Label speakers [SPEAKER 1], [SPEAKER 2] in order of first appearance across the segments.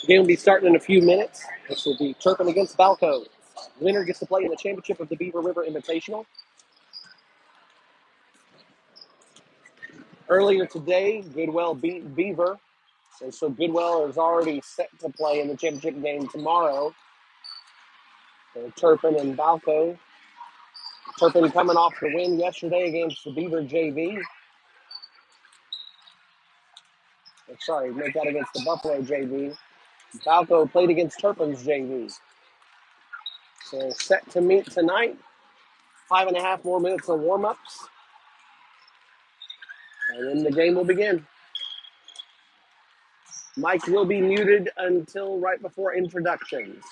[SPEAKER 1] The game will be starting in a few minutes. This will be Turpin against Balko. Winner gets to play in the championship of the Beaver River Invitational. Earlier today, Goodwell beat Beaver. And so Goodwell is already set to play in the championship game tomorrow. So Turpin and Balko. Turpin coming off the win yesterday against the Beaver JV. Sorry, make that against the Buffalo JV. Balko played against Turpin's JV. So set to meet tonight. 5.5 more minutes of warm-ups. And then the game will begin. Mike will be muted until right before introductions.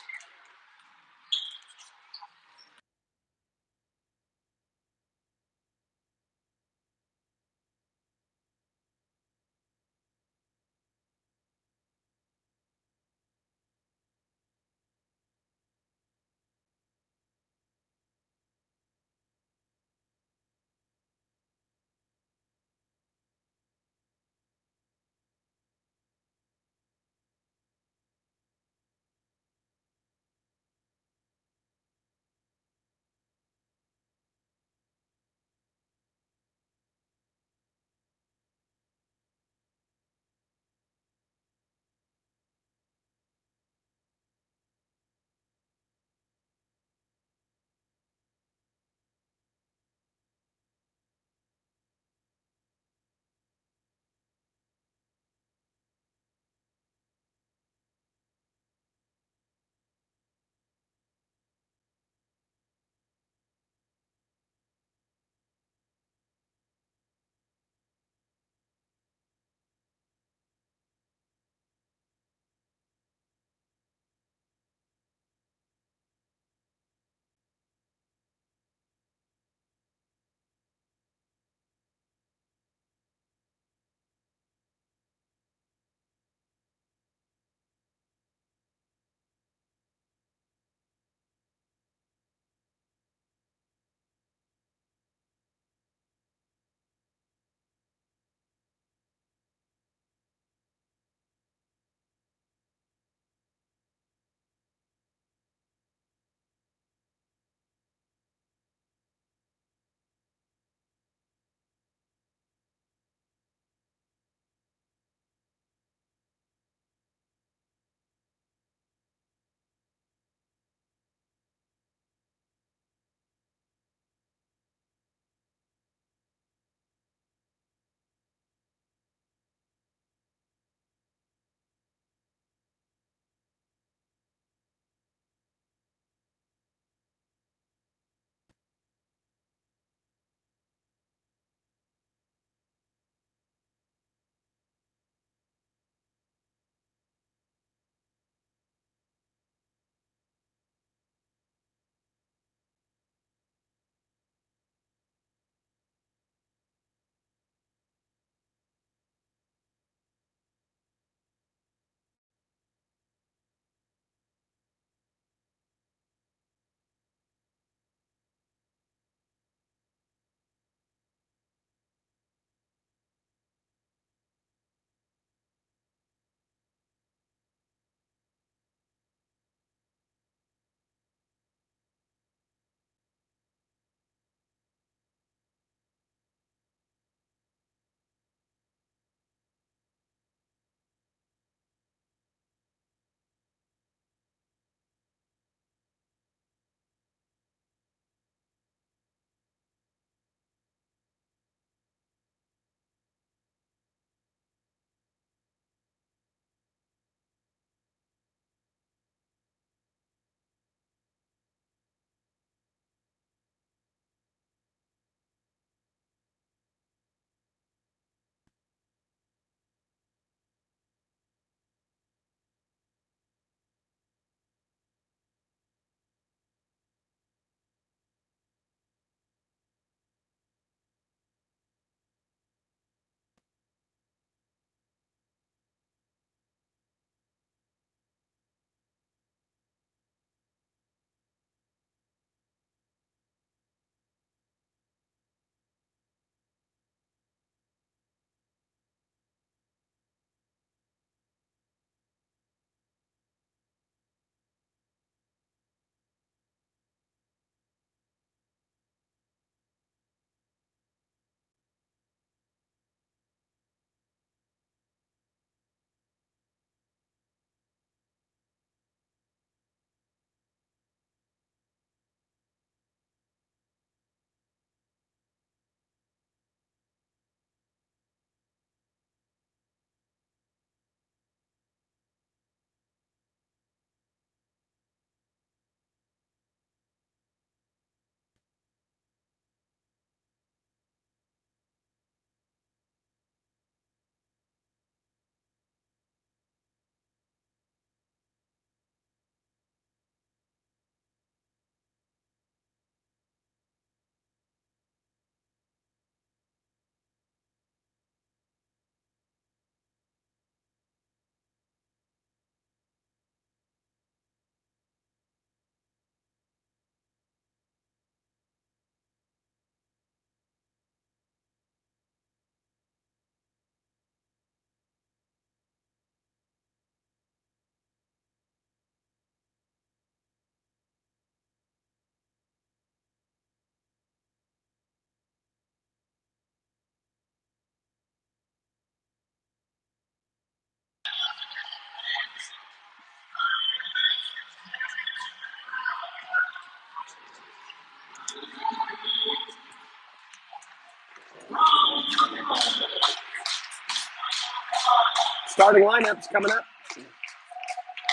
[SPEAKER 1] Starting lineups coming up.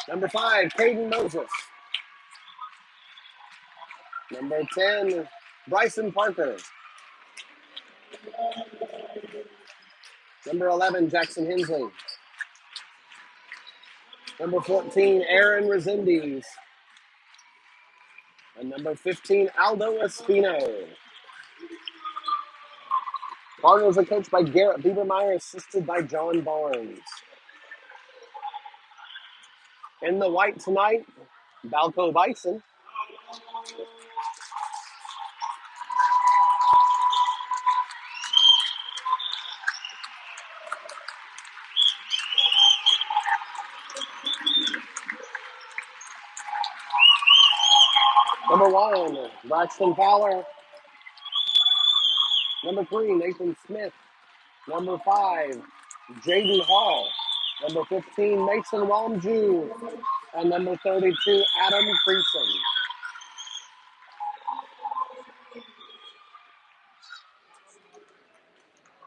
[SPEAKER 1] Number 5, Caden Moses. Number 10, Bryson Parker. Number 11, Jackson Hensley. Number 14, Aaron Resendiz. And number 15, Aldo Espino. Cardinals are coached by Garrett Biebermeyer, assisted by John Barnes. In the white tonight, Balko Bison. Number 1, Braxton Fowler. Number 3, Nathan Smith. Number 5, Jaden Hall. Number 15, Mason Walmju. And number 32, Adam Creason.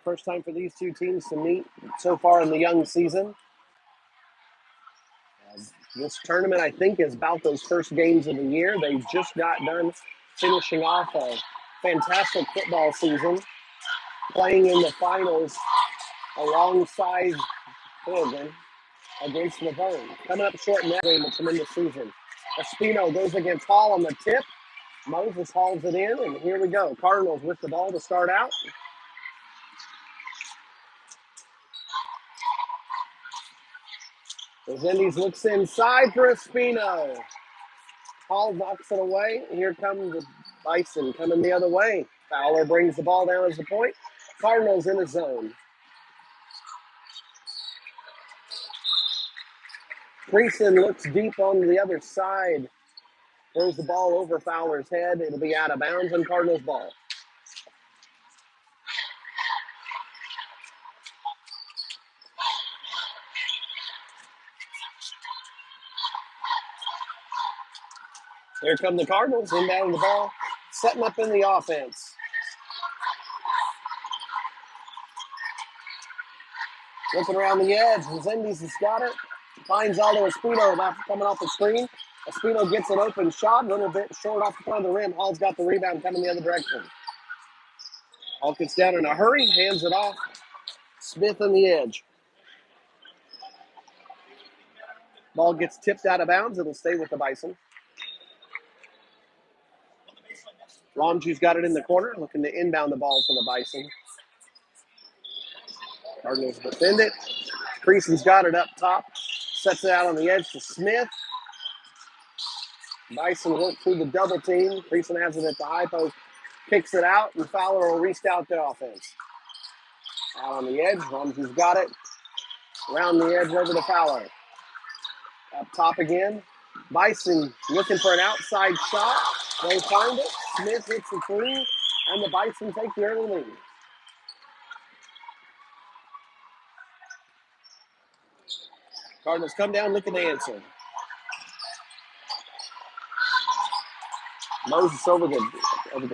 [SPEAKER 1] First time for these two teams to meet so far in the young season. This tournament, I think, is Balko's first games of the year. They just got done finishing off a fantastic football season, playing in the finals alongside Oregon against Laverne. Coming up short in that game, a tremendous season. Espino goes against Hall on the tip. Moses hauls it in, and here we go. Cardinals with the ball to start out. Resendiz looks inside for Espino. Hall knocks it away. Here comes the Bison coming the other way. Fowler brings the ball down as the point. Cardinals in the zone. Creason looks deep on the other side. Throws the ball over Fowler's head. It'll be out of bounds and Cardinals ball. Here come the Cardinals, inbounding the ball, setting up in the offense. Looking around the edge, Resendiz has got it. Finds Aldo Espino coming off the screen. Espino gets an open shot, a little bit short off the front of the rim. Hall's got the rebound coming the other direction. Hall gets down in a hurry, hands it off. Smith on the edge. Ball gets tipped out of bounds. It'll stay with the Bison. Lomju's got it in the corner, looking to inbound the ball for the Bison. Cardinals defend it. Creason's got it up top. Sets it out on the edge to Smith. Bison work through the double team. Creason has it at the high post. Kicks it out, and Fowler will restart the offense. Out on the edge. Lomju's got it. Around the edge over to Fowler. Up top again. Bison looking for an outside shot. They find it. Smith hits the three, and the Bison take the early lead. Cardinals come down looking to answer. Moses over the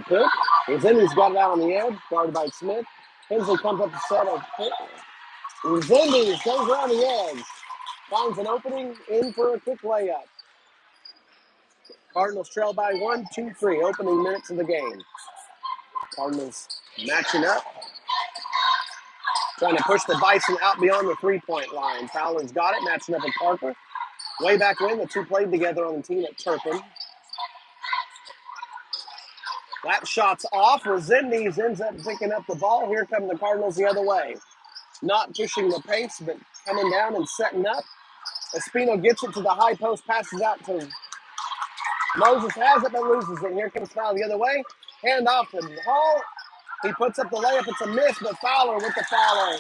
[SPEAKER 1] pick. Resendiz got it out on the edge, guarded by Smith. Hensley comes up to set a pick. Resendiz goes around the edge. Finds an opening, in for a quick layup. Cardinals trail by 1, 2, 3, opening minutes of the game. Cardinals matching up. Trying to push the Bison out beyond the three-point line. Fowler's got it, matching up with Parker. Way back when, the two played together on the team at Turpin. That shot's off. Resendiz ends up picking up the ball. Here come the Cardinals the other way. Not pushing the pace, but coming down and setting up. Espino gets it to the high post, passes out to Moses, has it, but loses it. Here comes Fowler the other way. Hand off to Hall. He puts up the layup. It's a miss, but Fowler with the foul.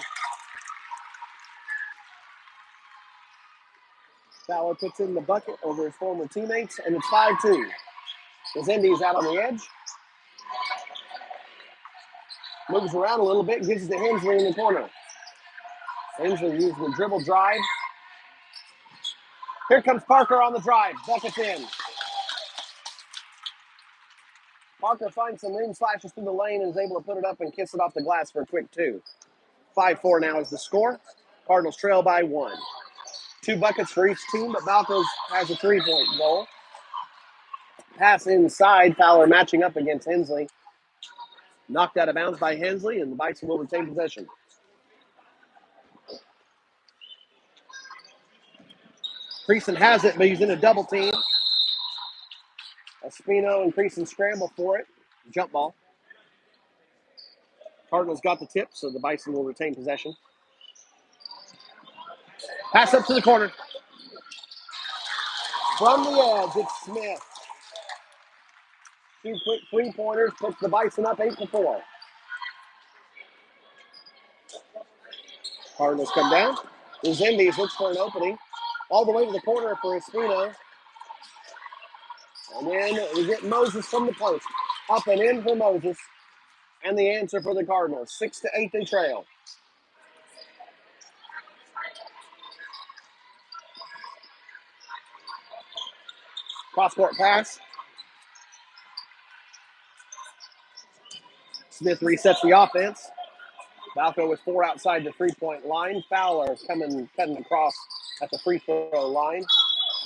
[SPEAKER 1] Fowler puts in the bucket over his former teammates, and it's 5-2. Resendiz out on the edge. Moves around a little bit, gives it to Hensley in the corner. Hensley using the dribble drive. Here comes Parker on the drive. Buckets in. Parker finds some room, slashes through the lane, and is able to put it up and kiss it off the glass for a quick two. 5-4 now is the score. Cardinals trail by 1. 2 buckets for each team, but Balko has a 3-point goal. Pass inside, Fowler matching up against Hensley. Knocked out of bounds by Hensley, and the Bison will retain possession. Creason has it, but he's in a double team. Espino and Creason scramble for it. Jump ball. Cardinals got the tip, so the Bison will retain possession. Pass up to the corner. From the edge, it's Smith. 2 quick 3-pointers puts the Bison up 8-4. Cardinals come down. Resendiz looks for an opening. All the way to the corner for Espino. And then we get Moses from the post. Up and in for Moses. And the answer for the Cardinals. 6-8 they trail. Cross-court pass. Smith resets the offense. Balko with 4 outside the 3-point line. Fowler cutting across at the free throw line.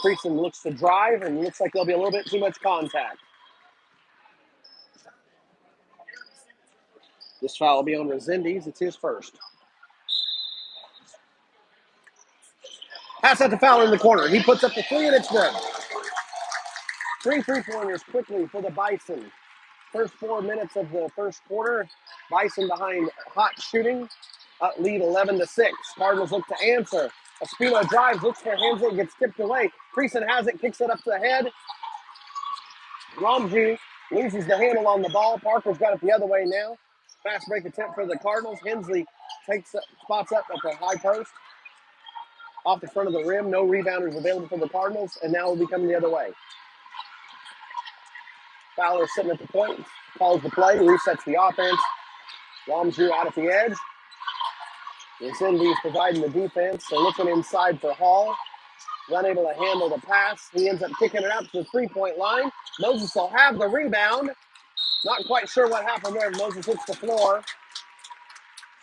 [SPEAKER 1] Creason looks to drive, and looks like there'll be a little bit too much contact. This foul will be on Resendiz. It's his first. Pass out to Fowler in the corner. He puts up the 3, and it's good. 3 3-pointers quickly for the Bison. First 4 minutes of the first quarter. Bison behind hot shooting. Lead 11-6. Cardinals look to answer. Espino drives, looks for Hensley, gets tipped away. Creason has it, kicks it up to the head. Romju loses the handle on the ball. Parker's got it the other way now. Fast break attempt for the Cardinals. Hensley spots up at the high post. Off the front of the rim. No rebounders available for the Cardinals, and now it'll be coming the other way. Fowler sitting at the point, calls the play, resets the offense. Romju out at the edge. Resendiz providing the defense. They're looking inside for Hall. Unable to handle the pass. He ends up kicking it out to the 3-point line. Moses will have the rebound. Not quite sure what happened there. Moses hits the floor.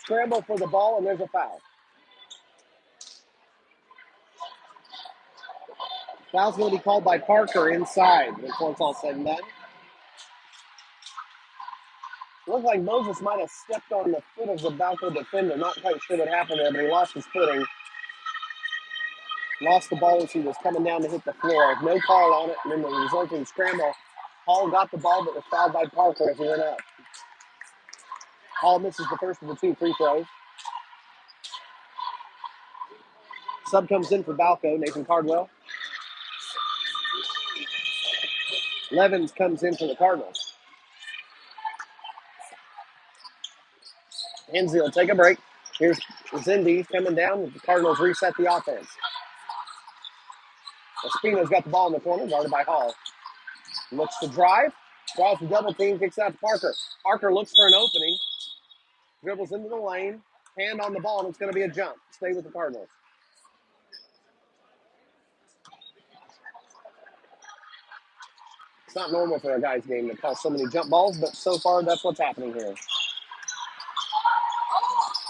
[SPEAKER 1] Scramble for the ball, and there's a foul. Foul's going to be called by Parker inside before it's all said and done. Looked like Moses might have stepped on the foot of the Balko defender. Not quite sure what happened there, but he lost his footing. Lost the ball as he was coming down to hit the floor. No call on it, and then the resulting scramble. Hall got the ball, but was fouled by Parker as he went up. Hall misses the first of the 2 free throws. Sub comes in for Balko, Nathan Cardwell. Levins comes in for the Cardinals. Hensley will take a break. Here's Resendiz coming down. The Cardinals reset the offense. Espino's got the ball in the corner, guarded by Hall. Looks to drive. Draws the double team, kicks out to Parker. Parker looks for an opening. Dribbles into the lane. Hand on the ball, and it's going to be a jump. Stay with the Cardinals. It's not normal for a guy's game to call so many jump balls, but so far that's what's happening here.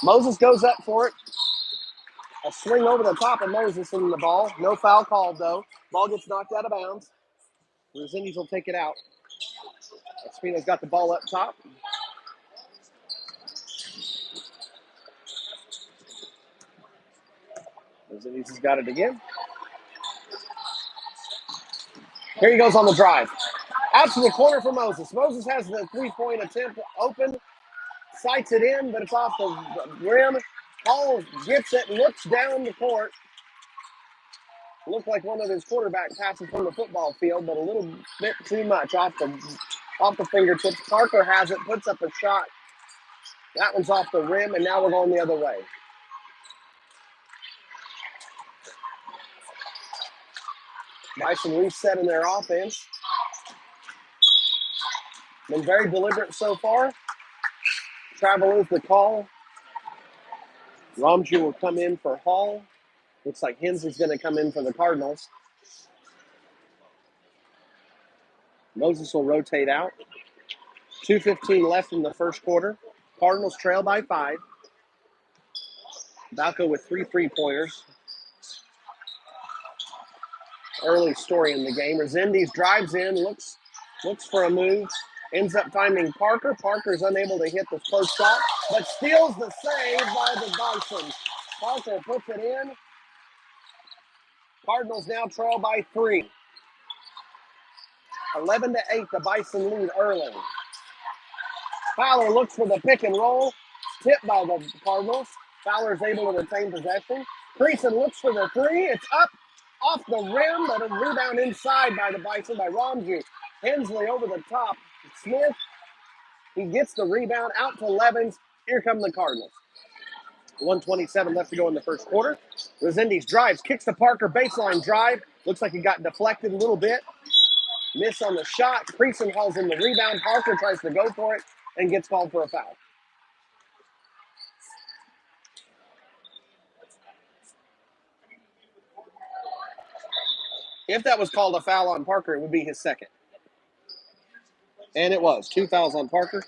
[SPEAKER 1] Moses goes up for it. A swing over the top of Moses in the ball. No foul called, though. Ball gets knocked out of bounds. Resendiz will take it out. Espino's got the ball up top. Resendiz has got it again. Here he goes on the drive. Out to the corner for Moses. Moses has the 3-point attempt open. Sights it in, but it's off the rim. Hall gets it, looks down the court. Looked like one of his quarterback passes from the football field, but a little bit too much off the fingertips. Parker has it, puts up a shot. That one's off the rim, and now we're going the other way. Bison resetting their offense. Been very deliberate so far. Travel is the call. Romju will come in for Hall. Looks like Hensley's going to come in for the Cardinals. Moses will rotate out. 2:15 left in the first quarter. Cardinals trail by 5. Balko with 3 3-pointers. Early story in the game. Resendiz drives in, looks for a move, ends up finding Parker. Parker's unable to hit the close shot, but steals the save by the Bison. Parker puts it in. Cardinals now trail by 3. 11-8, the Bison lead early. Fowler looks for the pick and roll, tipped by the Cardinals. Fowler's able to retain possession. Creason looks for the 3. It's up off the rim, but a rebound inside by the Bison by Ramju. Hensley over the top. Smith, he gets the rebound out to Levens. Here come the Cardinals. 1:27 left to go in the first quarter. Resendiz drives, kicks the Parker baseline drive. Looks like he got deflected a little bit. Miss on the shot. Creason hauls in the rebound. Parker tries to go for it and gets called for a foul. If that was called a foul on Parker, it would be his second. And it was. 2 fouls on Parker.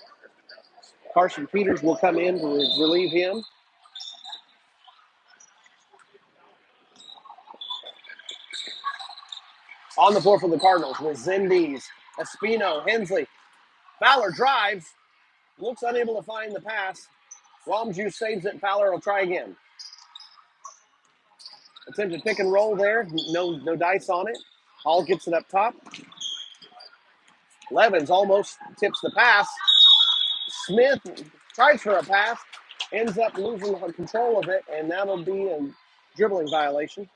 [SPEAKER 1] Carson Peters will come in to relieve him. On the floor for the Cardinals, Resendiz, Espino, Hensley. Fowler drives, looks unable to find the pass. Ramju saves it. Fowler will try again. Attempted pick and roll there. No dice on it. Hall gets it up top. Levens almost tips the pass. Smith tries for a pass, ends up losing control of it, and that'll be a dribbling violation.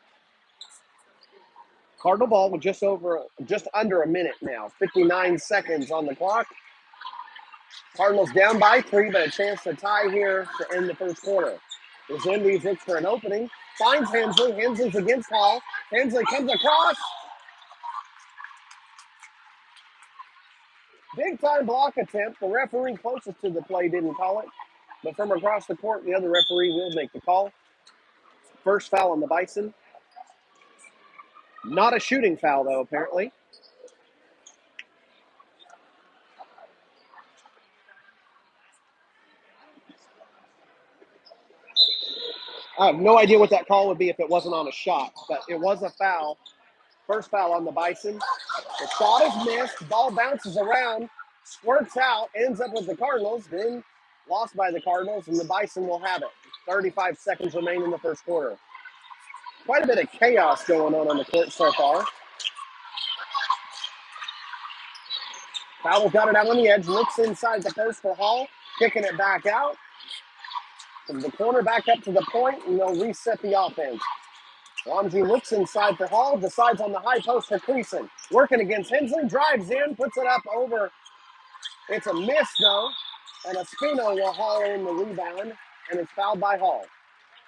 [SPEAKER 1] Cardinal ball with just under a minute now. 59 seconds on the clock. Cardinals down by 3, but a chance to tie here to end the first quarter. Resendiz looks for an opening. Finds Hensley. Hensley's against Hall. Hensley comes across. Big time block attempt. The referee closest to the play didn't call it. But from across the court, the other referee will make the call. First foul on the Bison. Not a shooting foul, though, apparently. I have no idea what that call would be if it wasn't on a shot, but it was a foul. First foul on the Bison. The shot is missed. Ball bounces around, squirts out, ends up with the Cardinals, then lost by the Cardinals, and the Bison will have it. 35 seconds remain in the first quarter. Quite a bit of chaos going on the court so far. Fowler's got it out on the edge, looks inside the post for Hall, kicking it back out. From the corner back up to the point, and they'll reset the offense. Ramji looks inside for Hall, decides on the high post for Creason. Working against Hensley, drives in, puts it up over. It's a miss, though, and Espino will haul in the rebound, and it's fouled by Hall.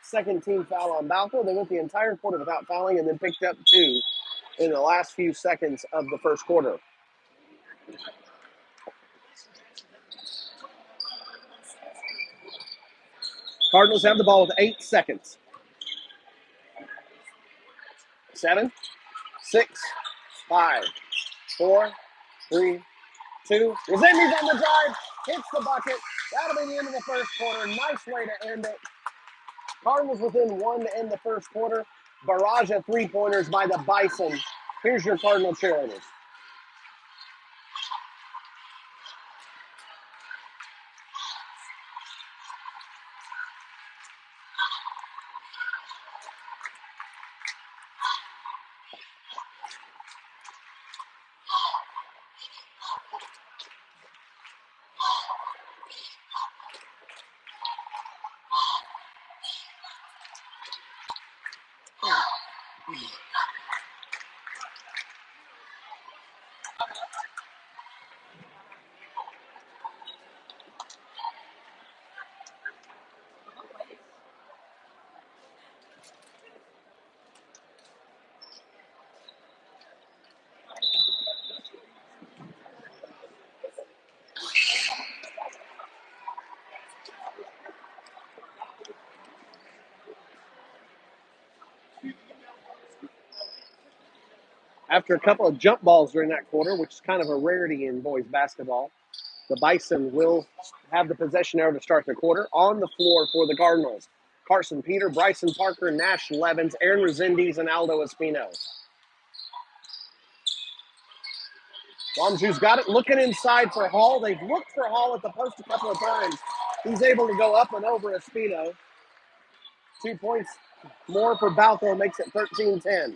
[SPEAKER 1] Second team foul on Balko. They went the entire quarter without fouling and then picked up 2 in the last few seconds of the first quarter. Cardinals have the ball with 8 seconds. 7, 6, 5, 4, 3, 2. Resendiz on the drive, hits the bucket. That'll be the end of the first quarter. Nice way to end it. Cardinals within 1 to end the first quarter. Barrage of 3-pointers by the Bison. Here's your Cardinal cheerleaders. After a couple of jump balls during that quarter, which is kind of a rarity in boys basketball, the Bison will have the possession arrow to start the quarter on the floor for the Cardinals. Carson Peter, Bryson Parker, Nash Levens, Aaron Resendiz, and Aldo Espino. Longju's got it, looking inside for Hall. They've looked for Hall at the post a couple of times. He's able to go up and over Espino. 2 points more for Balko, makes it 13-10.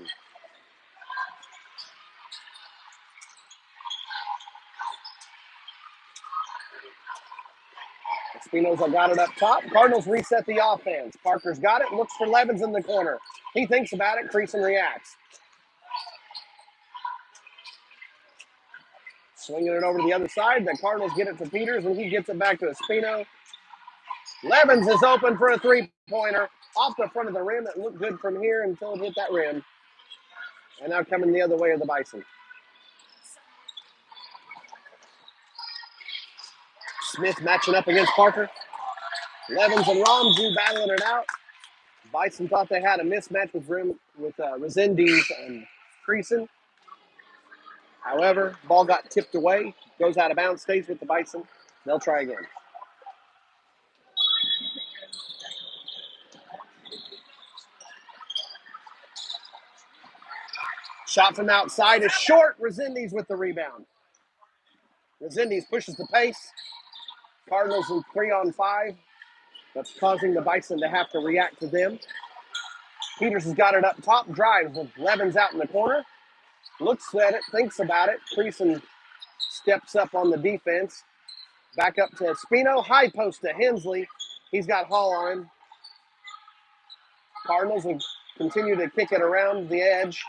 [SPEAKER 1] Espinoza got it up top. Cardinals reset the offense. Parker's got it, looks for Levens in the corner. He thinks about it, Creason reacts. Swinging it over to the other side. The Cardinals get it to Peters, and he gets it back to Espino. Levens is open for a three-pointer off the front of the rim. It looked good from here until it hit that rim. And now coming the other way of the Bison. Smith matching up against Parker. Levens and Ramju battling it out. Bison thought they had a mismatch with Resendiz and Creason. However, ball got tipped away, goes out of bounds, stays with the Bison. They'll try again. Shot from outside is short. Resendiz with the rebound. Resendiz pushes the pace. Cardinals in 3-on-5. That's causing the Bison to have to react to them. Peters has got it up top, drives with Levens out in the corner. Looks at it, thinks about it. Creason steps up on the defense. Back up to Espino. High post to Hensley. He's got Hall on him. Cardinals will continue to kick it around the edge.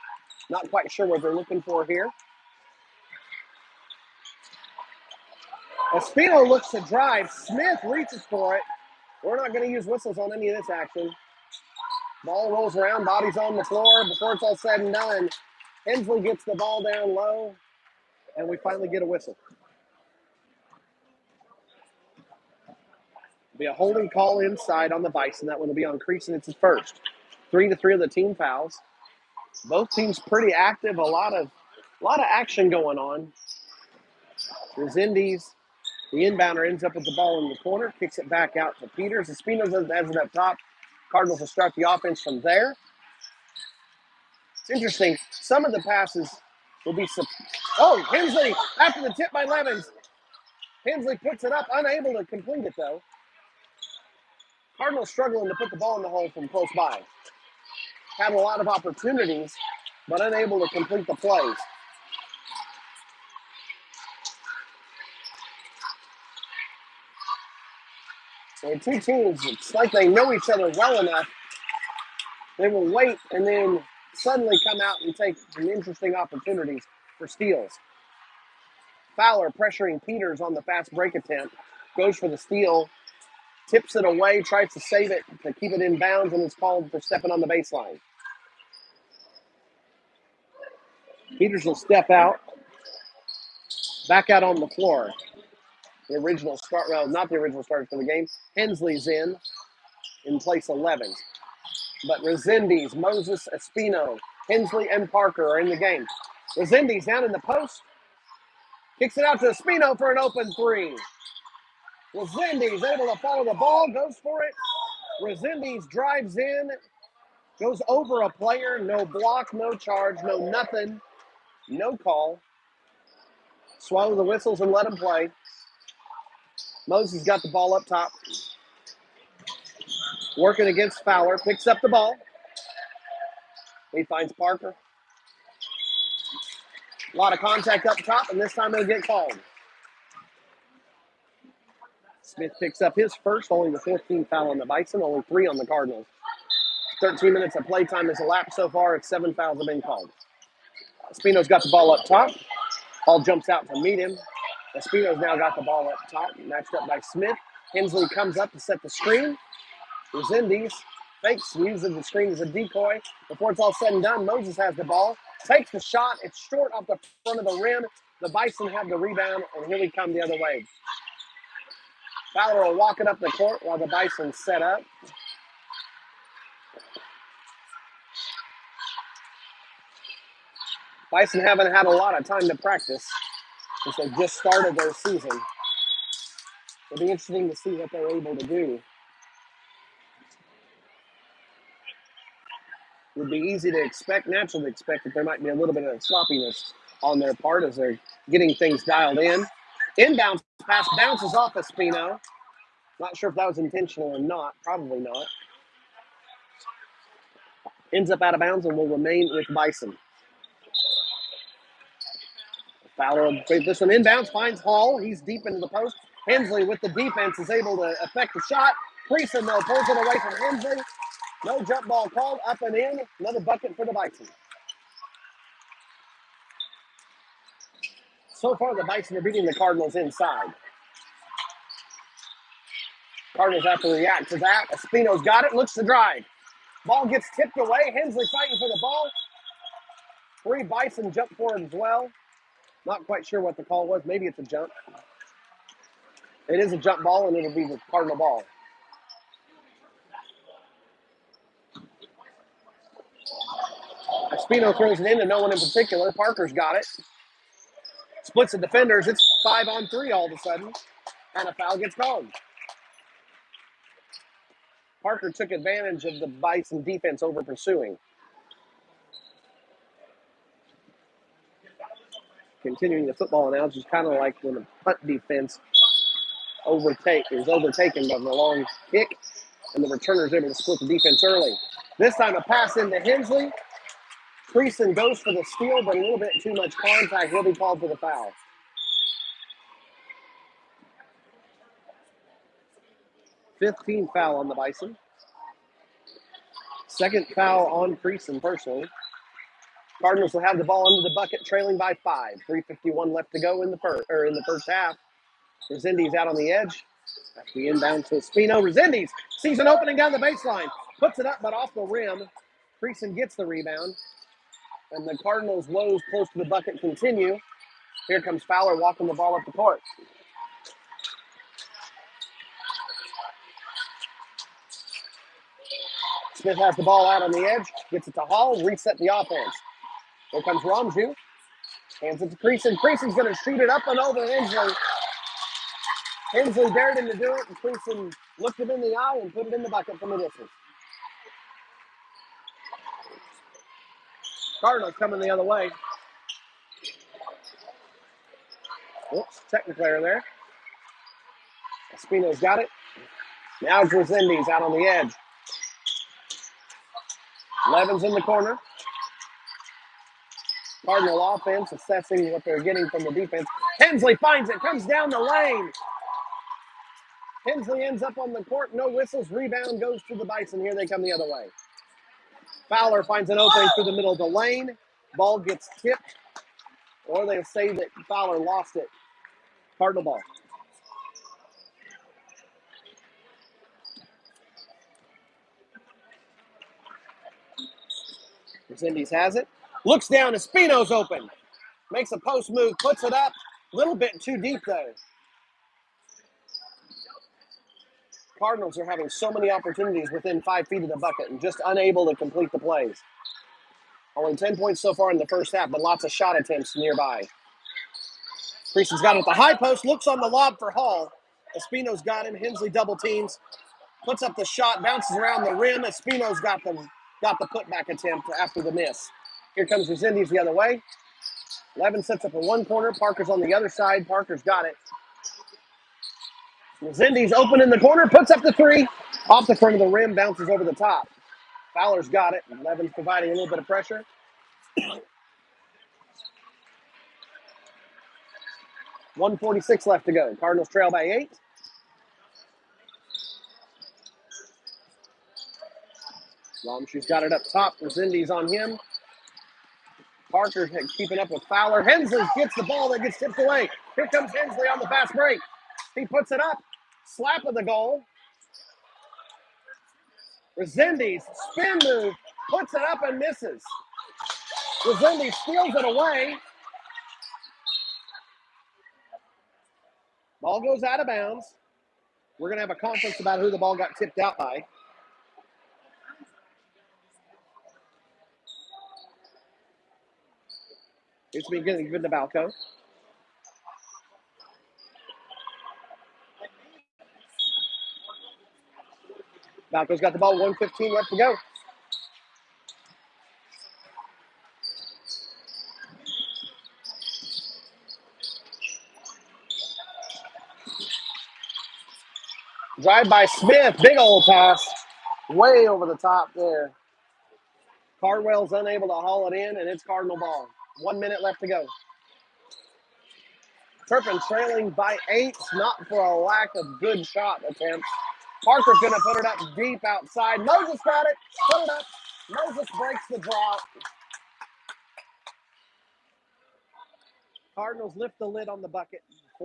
[SPEAKER 1] Not quite sure what they're looking for here. Espino looks to drive. Smith reaches for it. We're not going to use whistles on any of this action. Ball rolls around, body's on the floor. Before it's all said and done, Hensley gets the ball down low, and we finally get a whistle. Be a holding call inside on the Bison. That one will be on Creason. It's his first. 3-3 of the team fouls. Both teams pretty active. A lot of action going on. Resendiz, the inbounder, ends up with the ball in the corner, kicks it back out to Peters. Espinoza has it up top. Cardinals will start the offense from there. It's interesting. Some of the passes will be Hensley after the tip by Levens. Hensley puts it up, unable to complete it though. Cardinals struggling to put the ball in the hole from close by. Had a lot of opportunities, but unable to complete the plays. So two teams, it's like they know each other well enough. They will wait and then suddenly come out and take some interesting opportunities for steals. Fowler pressuring Peters on the fast break attempt. Goes for the steal. Tips it away, tries to save it to keep it in bounds, and is called for stepping on the baseline. Peters will step out. Back out on the floor. The original start, well, not the original starter for the game. Hensley's in place of Levens. But Resendiz, Moses, Espino, Hensley, and Parker are in the game. Resendiz down in the post. Kicks it out to Espino for an open three. Resendiz able to follow the ball, goes for it. Resendiz drives in, goes over a player. No block, no charge, no nothing. No call. Swallow the whistles and let him play. Moses got the ball up top. Working against Fowler. Picks up the ball. He finds Parker. A lot of contact up top, and this time it'll get called. Smith picks up his first, only the 14th foul on the Bison, only 3 on the Cardinals. 13 minutes of playtime has elapsed so far. 7 fouls have been called. Espino's got the ball up top. Hall jumps out to meet him. Espino's now got the ball up top, matched up by Smith. Hensley comes up to set the screen. Resendiz fakes, uses the screen as a decoy. Before it's all said and done, Moses has the ball, takes the shot. It's short off the front of the rim. The Bison have the rebound, and here we come the other way. Fowler will walk it up the court while the Bison set up. Bison haven't had a lot of time to practice since they just started their season. It'll be interesting to see what they're able to do. would be easy to expect, natural to expect that there might be a little bit of sloppiness on their part as they're getting things dialed in. Inbounds pass bounces off Espino. Not sure if that was intentional or not. Probably not. Ends up out of bounds and will remain with Bison. Fowler will take this one inbounds, finds Hall. He's deep into the post. Hensley with the defense is able to effect a shot. Creason, though, pulls it away from Hensley. No jump ball called, up and in. Another bucket for the Bison. So far, the Bison are beating the Cardinals inside. Cardinals have to react to that. Espino's got it, looks to drive. Ball gets tipped away. Hensley fighting for the ball. 3 Bison jump for it as well. Not quite sure what the call was. Maybe it's a jump. It is a jump ball, and it'll be the Cardinal ball. Espino throws it in to no one in particular. Parker's got it. Splits the defenders. It's 5-on-3 all of a sudden. And a foul gets called. Parker took advantage of the Bison defense over pursuing. Continuing the football analogy, is kind of like when the punt defense is overtaken by the long kick, and the returner is able to split the defense early. This time a pass into Hensley. Creason goes for the steal, but a little bit too much contact. He'll be called for the foul. 15th foul on the Bison. Second foul on Creason personally. Cardinals will have the ball under the bucket, trailing by 5. 3:51 left to go in the first half. Resendiz out on the edge. That's the inbound to Espino. Resendiz sees an opening down the baseline. Puts it up, but off the rim. Creason gets the rebound. And the Cardinals' woes close to the bucket continue. Here comes Fowler walking the ball up the court. Smith has the ball out on the edge. Gets it to Hall. Reset the offense. Here comes Ramju. Hands it to Creason. Creason's going to shoot it up and over Hensley. Hensley dared him to do it, and Creason looked him in the eye and put it in the bucket from the distance. Cardinals coming the other way. Oops, technical error there. Espino's got it. Now Resendiz out on the edge. Levin's in the corner. Cardinal offense assessing what they're getting from the defense. Hensley finds it, comes down the lane. Hensley ends up on the court, no whistles. Rebound goes to the Bison. Here they come the other way. Fowler finds an opening through the middle of the lane. Ball gets tipped, or they'll say that Fowler lost it. Cardinal ball. Resendiz has it. Looks down, Espino's open. Makes a post move, puts it up. A little bit too deep, though. Cardinals are having so many opportunities within 5 feet of the bucket and just unable to complete the plays. Only 10 points so far in the first half, but lots of shot attempts nearby. Creason's got it at the high post, looks on the lob for Hall. Espino's got him. Hensley double teams, puts up the shot, bounces around the rim. Espino's got the putback attempt after the miss. Here comes Resendiz the other way. Levin sets up in one corner. Parker's on the other side. Parker's got it. Resendiz open in the corner, puts up the 3. Off the front of the rim, bounces over the top. Fowler's got it. Levin's providing a little bit of pressure. 1:46 left to go. Cardinals trail by 8. Lomshu's got it up top. Resendiz on him. Parker keeping up with Fowler. Hensley gets the ball that gets tipped away. Here comes Hensley on the fast break. He puts it up. Slap of the goal. Resendiz, spin move, puts it up and misses. Resendiz steals it away. Ball goes out of bounds. We're going to have a conference about who the ball got tipped out by. It's been given to Balko. Balko's got the ball, 1:15 left to go. Drive by Smith. Big old pass. Way over the top there. Cardwell's unable to haul it in, and it's Cardinal ball. 1 minute left to go. Turpin trailing by 8, not for a lack of good shot attempts. Parker's going to put it up deep outside. Moses got it. Put it up. Moses breaks the drought. Cardinals lift the lid on the bucket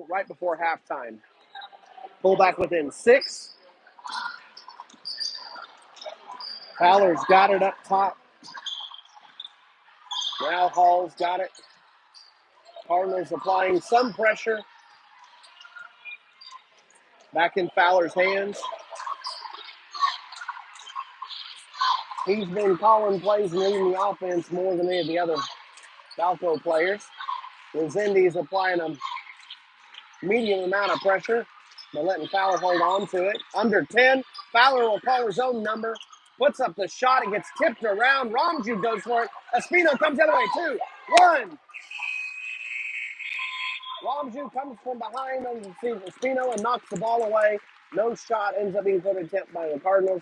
[SPEAKER 1] right before halftime. Pull back within 6. Fowler's got it up top. Now Hall's got it. Cardinals applying some pressure. Back in Fowler's hands. He's been calling plays and leading the offense more than any of the other Balko players. Resendi's applying a medium amount of pressure, but letting Fowler hold on to it. Under 10, Fowler will call his own number, puts up the shot, it gets tipped around. Ramju goes for it. Espino comes the other way. 2, 1. Ramju comes from behind on Espino and knocks the ball away. No shot ends up being put in attempt by the Cardinals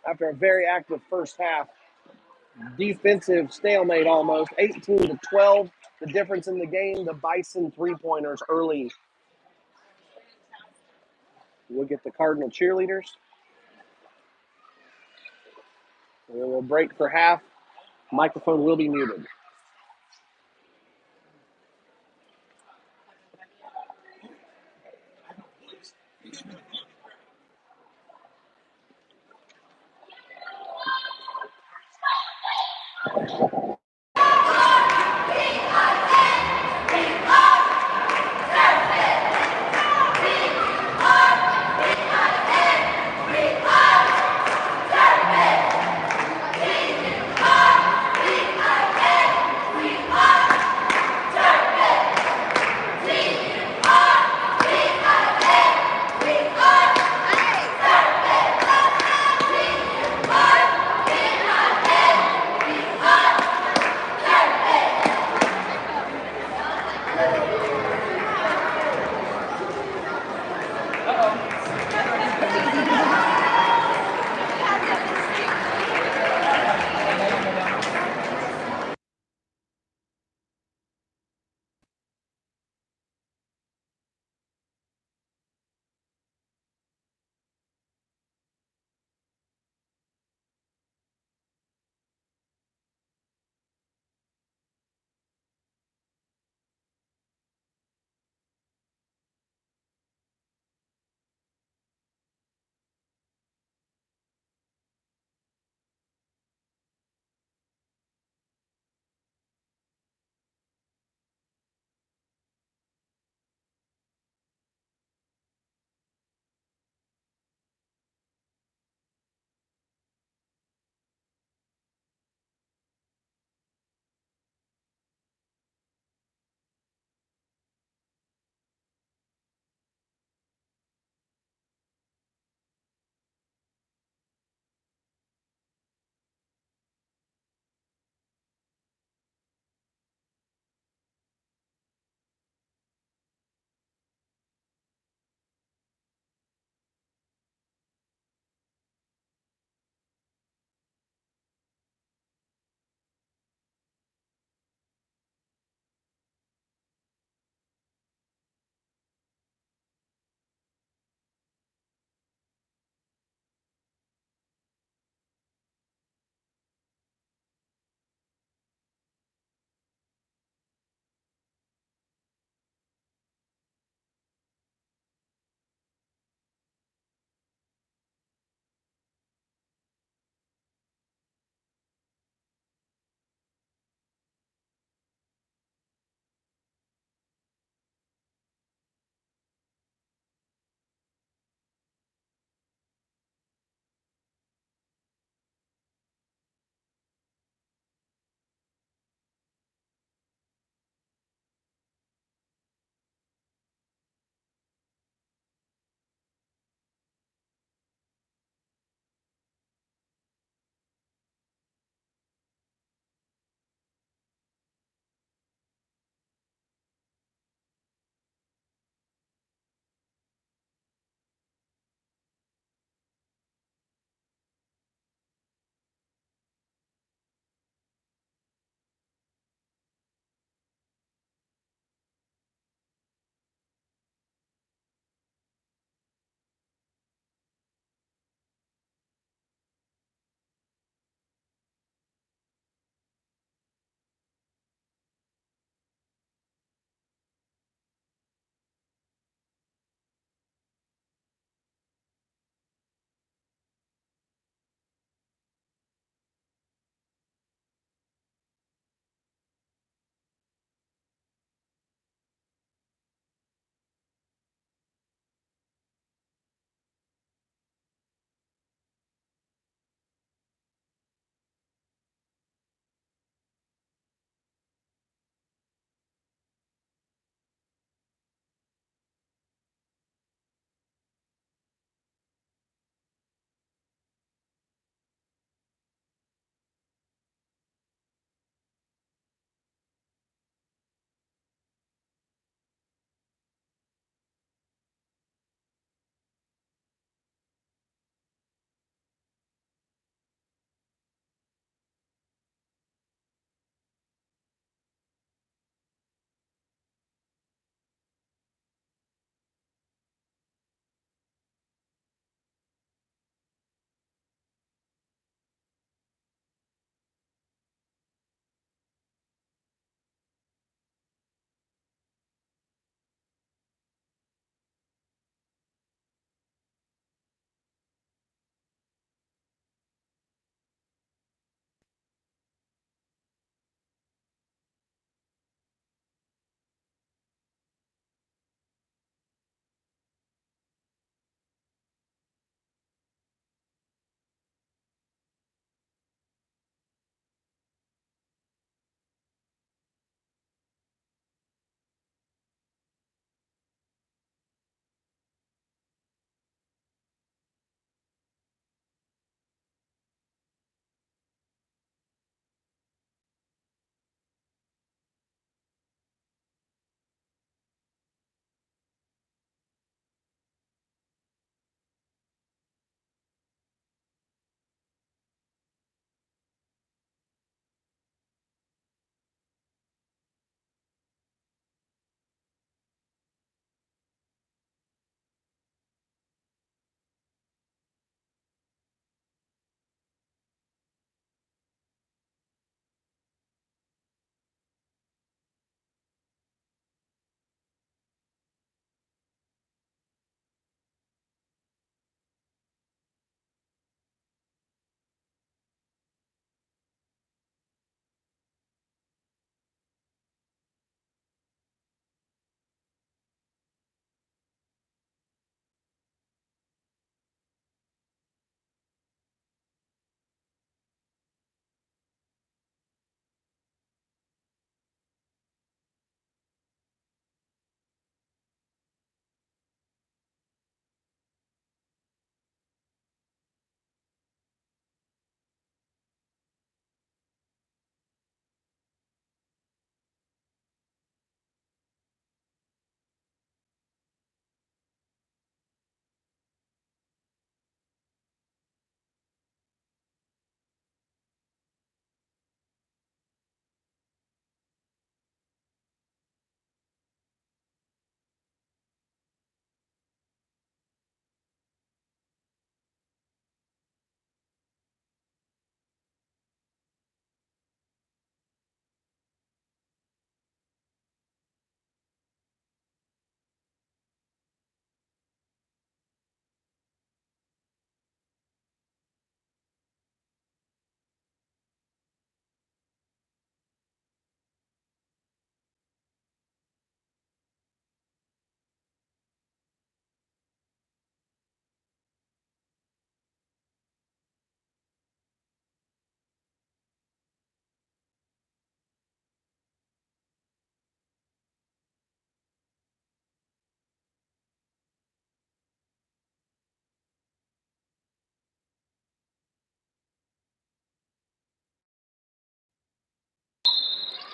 [SPEAKER 1] after a very active first half. Defensive stalemate almost. 18-12. The difference in the game, the Bison three-pointers early. We'll get the Cardinal cheerleaders. We'll break for half. Microphone will be muted.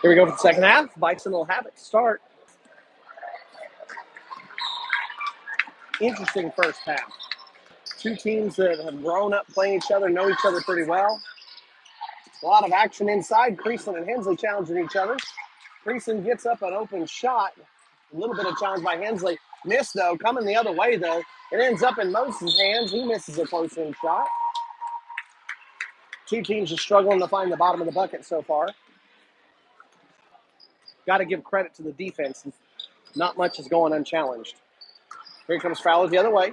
[SPEAKER 1] Here we go for the second half. Bison will have it to start. Interesting first half. Two teams that have grown up playing each other, know each other pretty well. A lot of action inside. Creason and Hensley challenging each other. Creason gets up an open shot. A little bit of challenge by Hensley. Missed, though. Coming the other way, though. It ends up in Moses' hands. He misses a close-in shot. Two teams are struggling to find the bottom of the bucket so far. Got to give credit to the defense. Not much is going unchallenged. Here comes Fowler the other way.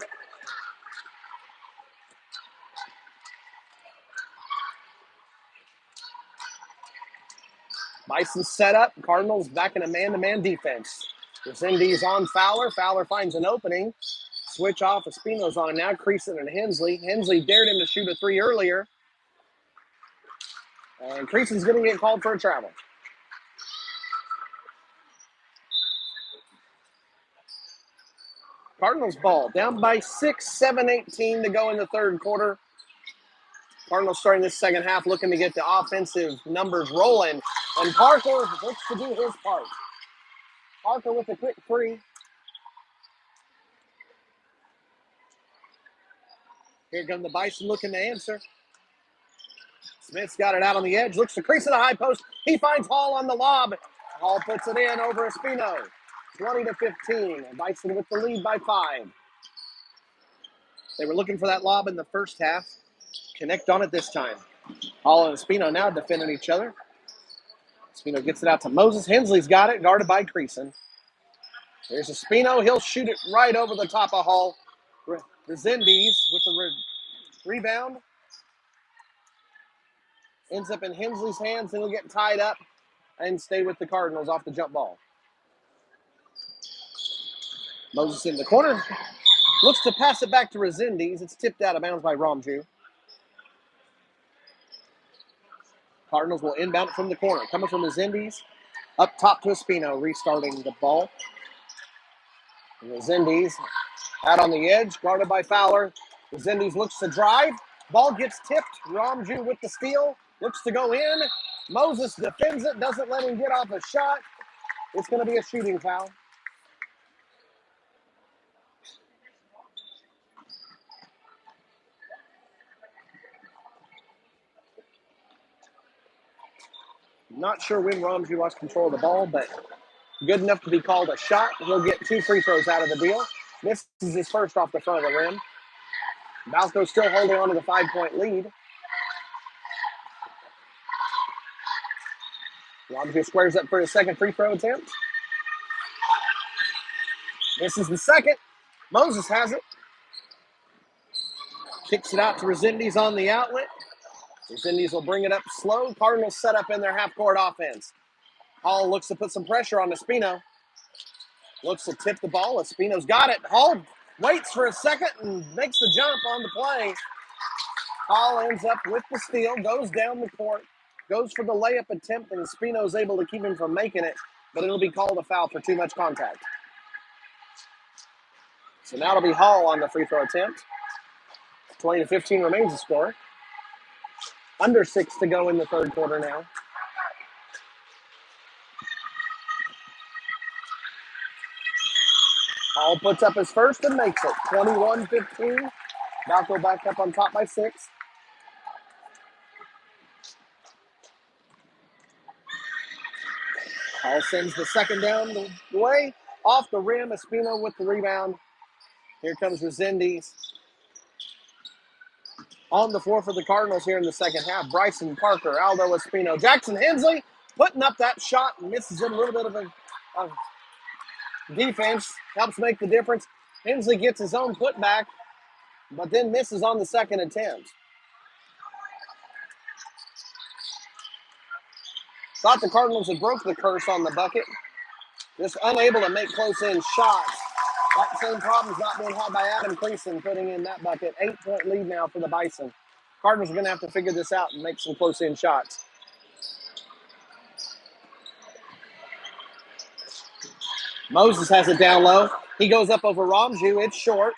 [SPEAKER 1] Bison set up. Cardinals back in a man-to-man defense. Resendiz on Fowler. Fowler finds an opening. Switch off. Espino's on now. Creason and Hensley. Hensley dared him to shoot a three earlier. And Creason's going to get called for a travel. Cardinals ball. Down by 6, 7:18 to go in the third quarter. Cardinals starting this second half looking to get the offensive numbers rolling. And Parker looks to do his part. Parker with a quick three. Here come the Bison looking to answer. Smith's got it out on the edge. Looks to Creason a high post. He finds Hall on the lob. Hall puts it in over Espino. 20-15. Bison with the lead by 5. They were looking for that lob in the first half. Connect on it this time. Hall and Espino now defending each other. Espino gets it out to Moses. Hensley's got it, guarded by Creason. Here's Espino. He'll shoot it right over the top of Hall. Resendiz with the rebound. Ends up in Hensley's hands, and he'll get tied up and stay with the Cardinals off the jump ball. Moses in the corner. Looks to pass it back to Resendiz. It's tipped out of bounds by Ramju. Cardinals will inbound it from the corner. Coming from Resendiz. Up top to Espino, restarting the ball. Resendiz out on the edge, guarded by Fowler. Resendiz looks to drive. Ball gets tipped. Ramju with the steal. Looks to go in. Moses defends it, doesn't let him get off a shot. It's going to be a shooting foul. Not sure when Ramju lost control of the ball, but good enough to be called a shot. He'll get 2 free throws out of the deal. This is his first off the front of the rim. Balko still holding on to the 5-point lead. Ramju squares up for his second free throw attempt. This is the second. Moses has it. Kicks it out to Resendiz on the outlet. Resendiz will bring it up slow. Cardinals set up in their half-court offense. Hall looks to put some pressure on Espino. Looks to tip the ball. Espino's got it. Hall waits for a second and makes the jump on the play. Hall ends up with the steal, goes down the court, goes for the layup attempt, and Espino's able to keep him from making it, but it'll be called a foul for too much contact. So now it'll be Hall on the free throw attempt. 20-15 remains the score. Under 6 to go in the third quarter now. Hall puts up his first and makes it. 21-15. Balko back up on top by 6. Hall sends the second down the way. Off the rim, Espino with the rebound. Here comes Resendiz. On the floor for the Cardinals here in the second half. Bryson Parker, Aldo Espino. Jackson Hensley putting up that shot and misses it. A little bit of a defense. Helps make the difference. Hensley gets his own putback, but then misses on the second attempt. Thought the Cardinals had broke the curse on the bucket. Just unable to make close-in shots. That same problem's not being had by Adam Creason putting in that bucket. 8-point lead now for the Bison. Cardinals are going to have to figure this out and make some close-in shots. Moses has it down low. He goes up over Ramju. It's short.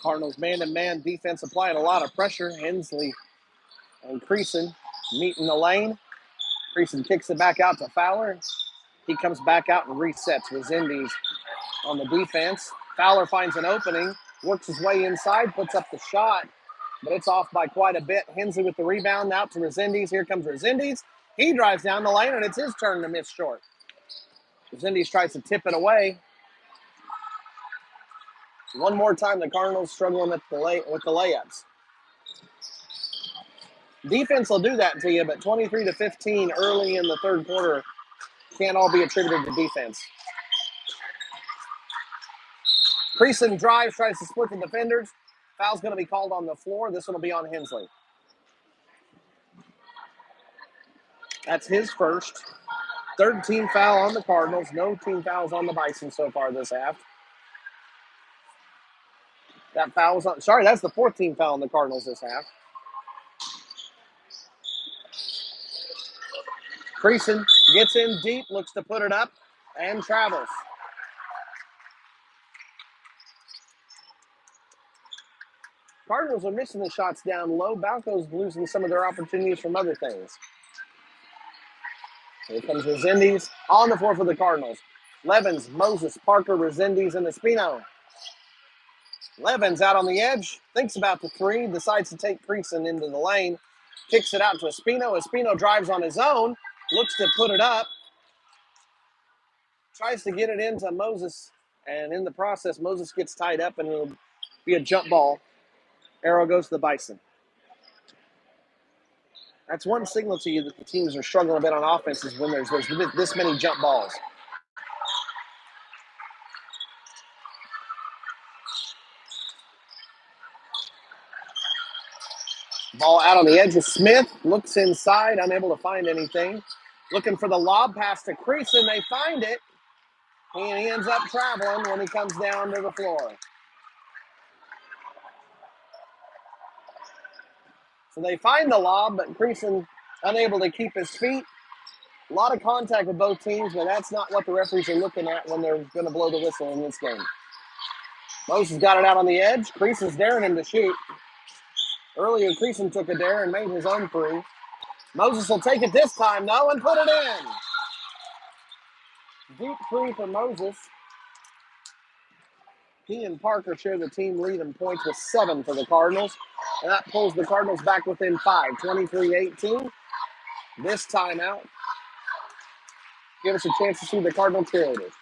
[SPEAKER 1] Cardinals man-to-man defense applying a lot of pressure. Hensley and Creason meet in the lane. Creason kicks it back out to Fowler. He comes back out and resets. Resendiz on the defense. Fowler finds an opening, works his way inside, puts up the shot, but it's off by quite a bit. Hensley with the rebound out to Resendiz. Here comes Resendiz. He drives down the lane, and it's his turn to miss short. Resendiz tries to tip it away. One more time, the Cardinals struggling with the layups. Defense will do that to you, but 23-15 early in the third quarter can't all be attributed to defense. Creason drives, tries to split the defenders. Foul's going to be called on the floor. This one will be on Hensley. That's his first. Third team foul on the Cardinals. No team fouls on the Bison so far this half. That foul was on. Sorry, that's the fourth team foul on the Cardinals this half. Creason gets in deep, looks to put it up, and travels. Cardinals are missing the shots down low. Balko's losing some of their opportunities from other things. Here comes Resendiz on the floor for the Cardinals. Levens, Moses, Parker, Resendiz, and Espino. Levens out on the edge, thinks about the three, decides to take Creason into the lane, kicks it out to Espino. Espino drives on his own, looks to put it up, tries to get it into Moses, and in the process, Moses gets tied up, and it'll be a jump ball. Arrow goes to the Bison. That's one signal to you that the teams are struggling a bit on offense is when there's this many jump balls. Ball out on the edge of Smith. Looks inside, unable to find anything. Looking for the lob pass to Creason. They find it. And he ends up traveling when he comes down to the floor. So they find the lob, but Creason unable to keep his feet. A lot of contact with both teams, but that's not what the referees are looking at when they're going to blow the whistle in this game. Moses got it out on the edge. Creason's daring him to shoot. Earlier, Creason took a dare and made his own three. Moses will take it this time, though, and put it in. Deep three for Moses. He and Parker share the team lead in points with 7 for the Cardinals. And that pulls the Cardinals back within 5, 23-18. This timeout. Give us a chance to see the Cardinal cheerleaders.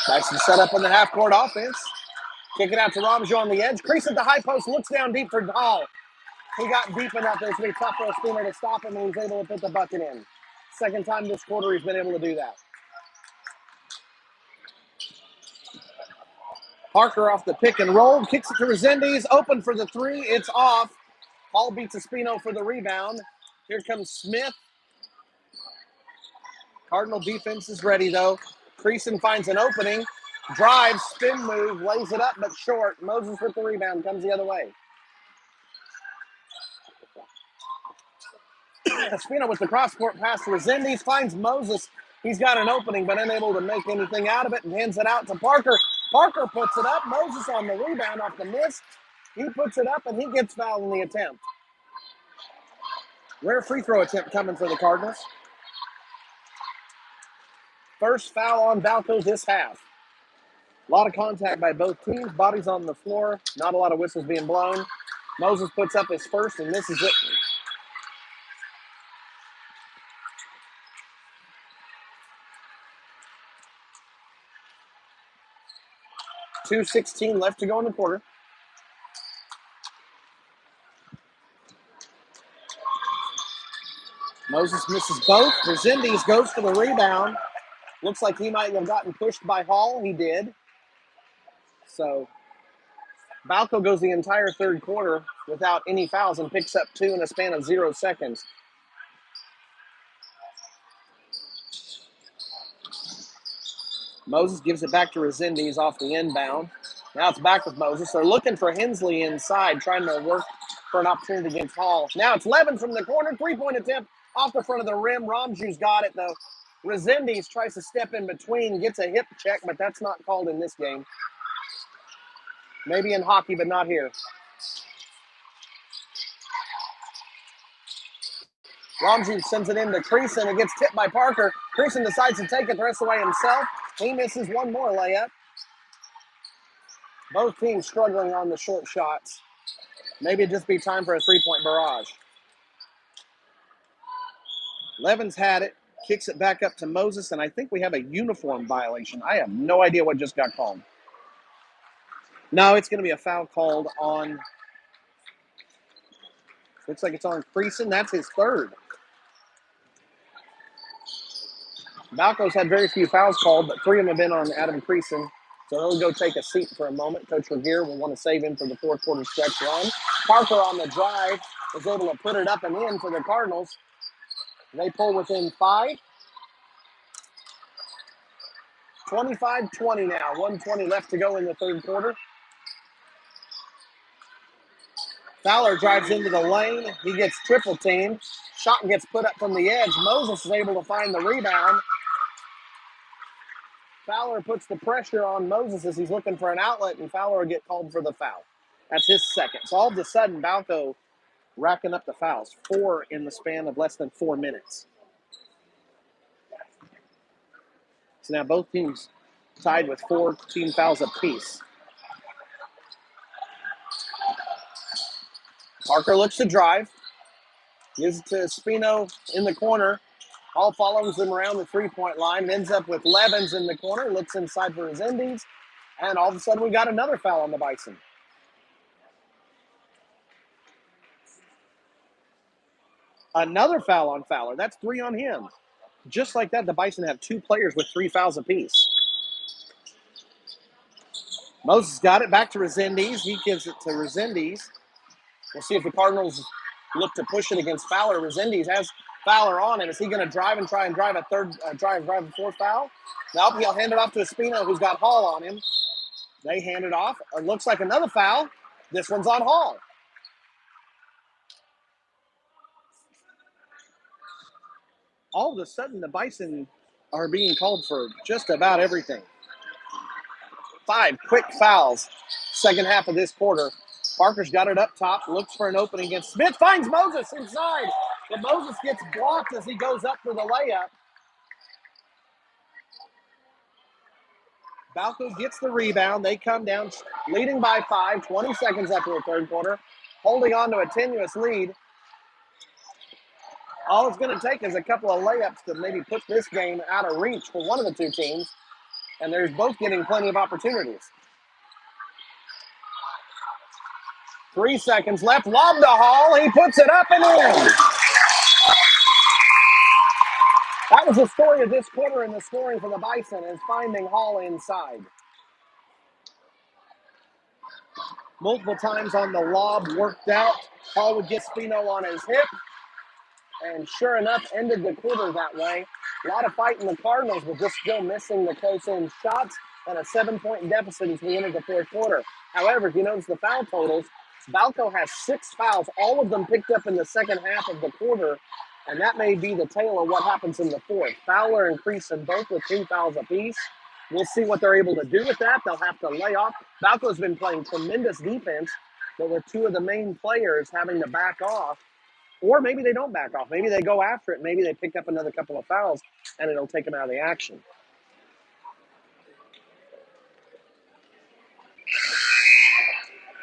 [SPEAKER 1] Nice and set up in the half-court offense. Kick it out to Ramjo on the edge. Crease at the high post, looks down deep for Dahl. He got deep enough there, so it's tough for a spinner to stop him, and he's able to put the bucket in. Second time this quarter he's been able to do that. Parker off the pick and roll, kicks it to Resendiz, open for the three, it's off. Hall beats Espino for the rebound. Here comes Smith. Cardinal defense is ready, though. Creason finds an opening, drives, spin move, lays it up, but short. Moses with the rebound, comes the other way. Espino with the cross-court pass to Resendiz, finds Moses. He's got an opening, but unable to make anything out of it, and hands it out to Parker. Parker puts it up. Moses on the rebound off the miss. He puts it up, and he gets fouled in the attempt. Rare free throw attempt coming for the Cardinals. First foul on Balko this half. A lot of contact by both teams. Bodies on the floor. Not a lot of whistles being blown. Moses puts up his first and misses it. 2:16 left to go in the quarter. Moses misses both. Resendiz goes for the rebound. Looks like he might have gotten pushed by Hall. He did. So Balko goes the entire third quarter without any fouls and picks up 2 in a span of 0 seconds. Moses gives it back to Resendiz off the inbound. Now it's back with Moses. They're looking for Hensley inside, trying to work for an opportunity against Hall. Now it's Levin from the corner. 3-point attempt off the front of the rim. Ramju's got it, though. Resendiz tries to step in between, gets a hip check, but that's not called in this game. Maybe in hockey, but not here. Ramju sends it in to Creason. It gets tipped by Parker. Creason decides to take it the rest of the way himself. He misses one more layup. Both teams struggling on the short shots. Maybe it'd just be time for a 3-point barrage. Levin's had it, kicks it back up to Moses, and I think we have a uniform violation. I have no idea what just got called. No, it's going to be a foul called on, looks like it's on Creason. That's his third. Balko's had very few fouls called, but 3 of them have been on Adam Creason. So he'll go take a seat for a moment. Coach Regier will want to save him for the fourth quarter stretch run. Parker on the drive is able to put it up and in for the Cardinals. They pull within 5. 25-20 now. 1:20 left to go in the third quarter. Fowler drives into the lane. He gets triple teamed. Shot gets put up from the edge. Moses is able to find the rebound. Fowler puts the pressure on Moses as he's looking for an outlet, and Fowler will get called for the foul. That's his second. So all of a sudden, Balko racking up the fouls. 4 in the span of less than 4 minutes. So now both teams tied with 4 team fouls apiece. Parker looks to drive. Gives it to Spino in the corner. Hall follows him around the 3-point line. Ends up with Levins in the corner. Looks inside for his Indies. And all of a sudden we got another foul on the Bison. Another foul on Fowler. That's 3 on him. Just like that, the Bison have 2 players with 3 fouls apiece. Moses got it back to Resendiz. He gives it to Resendiz. We'll see if the Cardinals look to push it against Fowler. Resendiz has Fowler on him. Is he going to drive and try and drive a fourth foul? Nope, he'll hand it off to Espino, who's got Hall on him. They hand it off. It looks like another foul. This one's on Hall. All of a sudden, the Bison are being called for just about everything. 5 quick fouls, second half of this quarter. Parker's got it up top, looks for an opening against Smith, finds Moses inside. But Moses gets blocked as he goes up for the layup. Balko gets the rebound. They come down leading by 5, 20 seconds after the third quarter, holding on to a tenuous lead. All it's going to take is a couple of layups to maybe put this game out of reach for one of the 2 teams, and they're both getting plenty of opportunities. 3 seconds left. Lob to Hall. He puts it up and in. That was the story of this quarter, and the scoring for the Bison is finding Hall inside. Multiple times on the lob, worked out. Hall would get Spino on his hip, and sure enough, ended the quarter that way. A lot of fight in the Cardinals, but just still missing the close-in shots and a 7-point deficit as we enter the fourth quarter. However, if you notice the foul totals, Balko has 6 fouls, all of them picked up in the second half of the quarter, and that may be the tale of what happens in the fourth. Fowler and Creason both with 2 fouls apiece. We'll see what they're able to do with that. They'll have to lay off. Balko's been playing tremendous defense, but with 2 of the main players having to back off, or maybe they don't back off. Maybe they go after it. Maybe they pick up another couple of fouls, and it'll take them out of the action.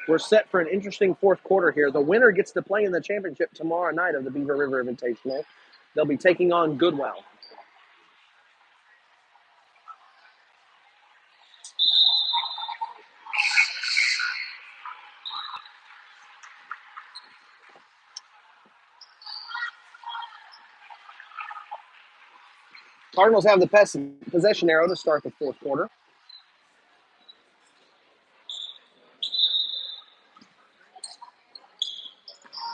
[SPEAKER 1] We're set for an interesting fourth quarter here. The winner gets to play in the championship tomorrow night of the Beaver River Invitational. They'll be taking on Goodwell. Cardinals have the possession arrow to start the fourth quarter.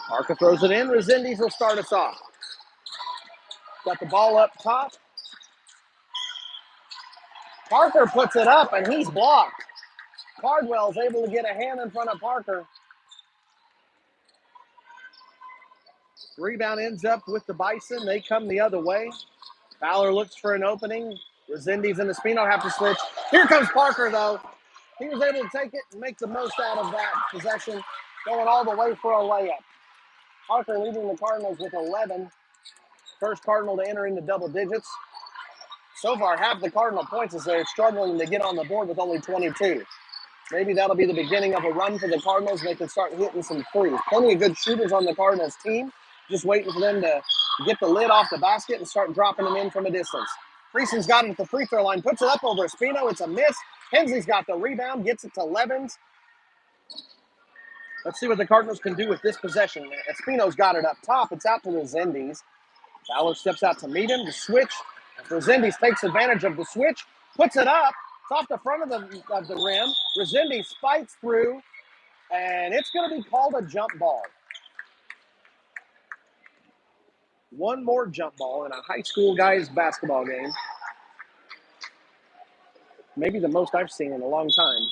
[SPEAKER 1] Parker throws it in. Resendiz will start us off. Got the ball up top. Parker puts it up, and he's blocked. Cardwell's able to get a hand in front of Parker. Rebound ends up with the Bison. They come the other way. Fowler looks for an opening. Resendiz and Espino have to switch. Here comes Parker, though. He was able to take it and make the most out of that possession, going all the way for a layup. Parker leading the Cardinals with 11. First Cardinal to enter into double digits. So far, half the Cardinal points as they're struggling to get on the board with only 22. Maybe that'll be the beginning of a run for the Cardinals. They can start hitting some threes. Plenty of good shooters on the Cardinals team. Just waiting for them to get the lid off the basket and start dropping them in from a distance. Frieson's got it at the free throw line. Puts it up over Espino. It's a miss. Hensley's got the rebound. Gets it to Levens. Let's see what the Cardinals can do with this possession. Espino's got it up top. It's out to Resendiz. Fowler steps out to meet him. The switch. Resendiz takes advantage of the switch. Puts it up. It's off the front of the rim. Resendiz fights through. And it's going to be called a jump ball. One more jump ball in a high school guys basketball game. Maybe the most I've seen in a long time.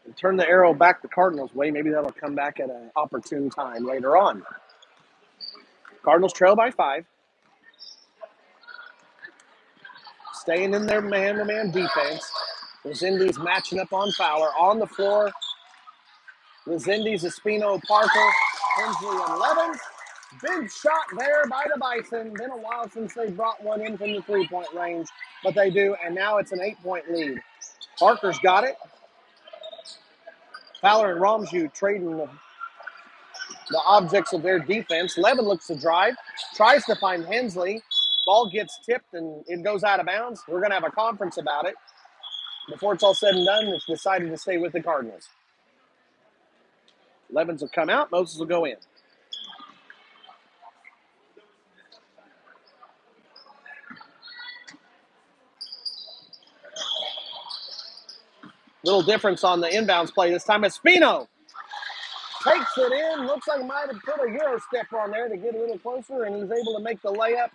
[SPEAKER 1] And turn the arrow back the Cardinals' way. Maybe that'll come back at an opportune time later on. Cardinals trail by 5. Staying in their man-to-man defense. Resendiz matching up on Fowler. On the floor, Resendiz, Espino, Parker, Hensley, and Levens. Big shot there by the Bison. Been a while since they brought one in from the three-point range, but they do, and now it's an 8-point lead. Parker's got it. Fowler and Romju trading the objects of their defense. Levin looks to drive, tries to find Hensley. Ball gets tipped, and it goes out of bounds. We're going to have a conference about it. Before it's all said and done, it's decided to stay with the Cardinals. Levens will come out. Moses will go in. Little difference on the inbounds play this time. Espino takes it in. Looks like he might have put a Euro step on there to get a little closer, and he's able to make the layup.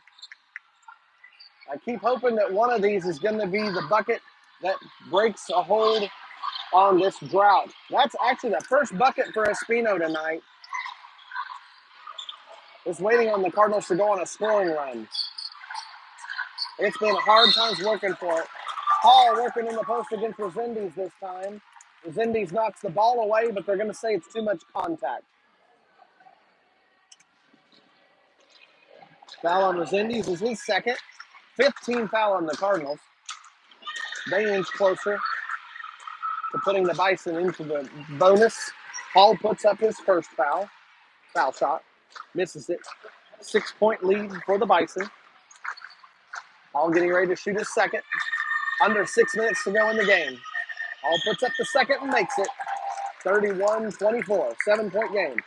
[SPEAKER 1] I keep hoping that one of these is going to be the bucket that breaks a hold on this drought. That's actually the first bucket for Espino tonight. Just waiting on the Cardinals to go on a scoring run. It's been hard times working for it. Hall working in the post against Resendiz this time. Resendiz knocks the ball away, but they're going to say it's too much contact. Foul on Resendiz is his second. 15 foul on the Cardinals. They inch closer to putting the Bison into the bonus. Hall puts up his first foul shot. Misses it. 6-point lead for the Bison. Hall getting ready to shoot his second. Under 6 minutes to go in the game. Hall puts up the second and makes it. 31-24. 7-point game.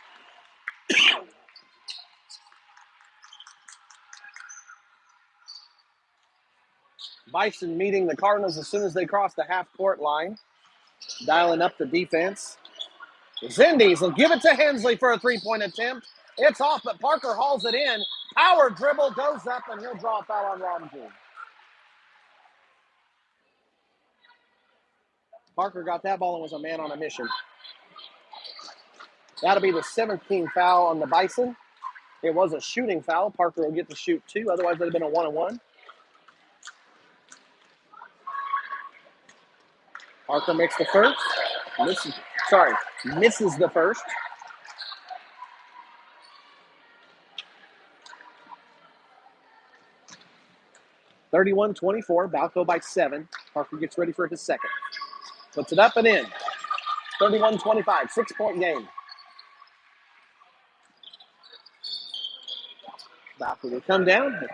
[SPEAKER 1] Bison meeting the Cardinals as soon as they cross the half-court line. Dialing up the defense. Resendiz will give it to Hensley for a three-point attempt. It's off, but Parker hauls it in. Power dribble goes up, and he'll draw a foul on Robinson. Parker got that ball and was a man on a mission. That'll be the 17th foul on the Bison. It was a shooting foul. Parker will get to shoot 2. Otherwise, it would have been a 1-on-1. Parker makes the first. Misses the first. (31-24). Balko by 7. Parker gets ready for his second. Puts it up and in. 31-25. 6-point game. Balko will come down.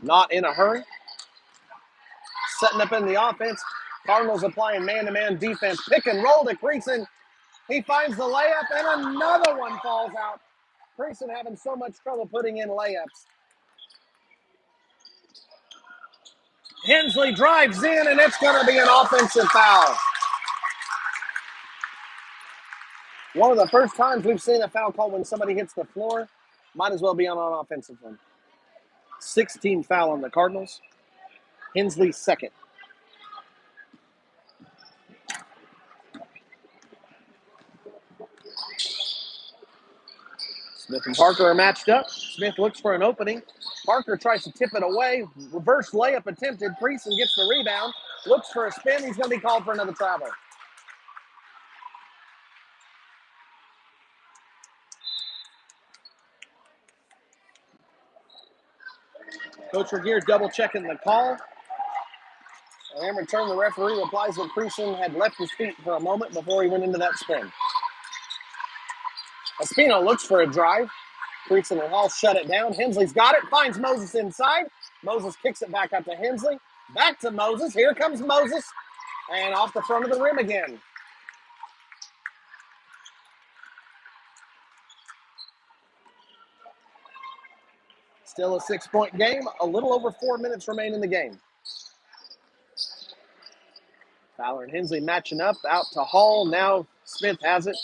[SPEAKER 1] Not in a hurry. Setting up in the offense. Cardinals applying man-to-man defense. Pick and roll to Creason. He finds the layup, and another one falls out. Preason having so much trouble putting in layups. Hensley drives in, and it's going to be an offensive foul. One of the first times we've seen a foul call when somebody hits the floor. Might as well be on an offensive one. 16 foul on the Cardinals. Hensley's second. Smith and Parker are matched up. Smith looks for an opening. Parker tries to tip it away. Reverse layup attempted. Preason gets the rebound. Looks for a spin. He's going to be called for another travel. Coach Regier double checking the call. And in return, the referee replies that Preason had left his feet for a moment before he went into that spin. Espino looks for a drive. Preason and Hall shut it down. Hensley's got it. Finds Moses inside. Moses kicks it back out to Hensley. Back to Moses. Here comes Moses. And off the front of the rim again. Still a 6-point game. A little over 4 minutes remain in the game. Fowler and Hensley matching up. Out to Hall. Now Smith has it.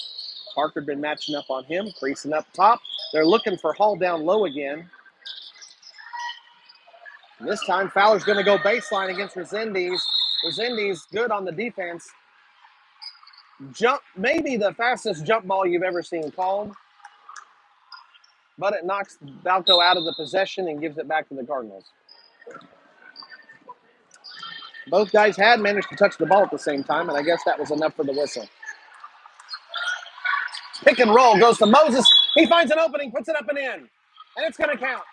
[SPEAKER 1] Parker had been matching up on him. Preason up top. They're looking for Hall down low again. And this time, Fowler's going to go baseline against Resendiz. Resendiz good on the defense. Jump, maybe the fastest jump ball you've ever seen called. But it knocks Balko out of the possession and gives it back to the Cardinals. Both guys had managed to touch the ball at the same time, and I guess that was enough for the whistle. Pick and roll goes to Moses. He finds an opening, puts it up and in. And it's going to count.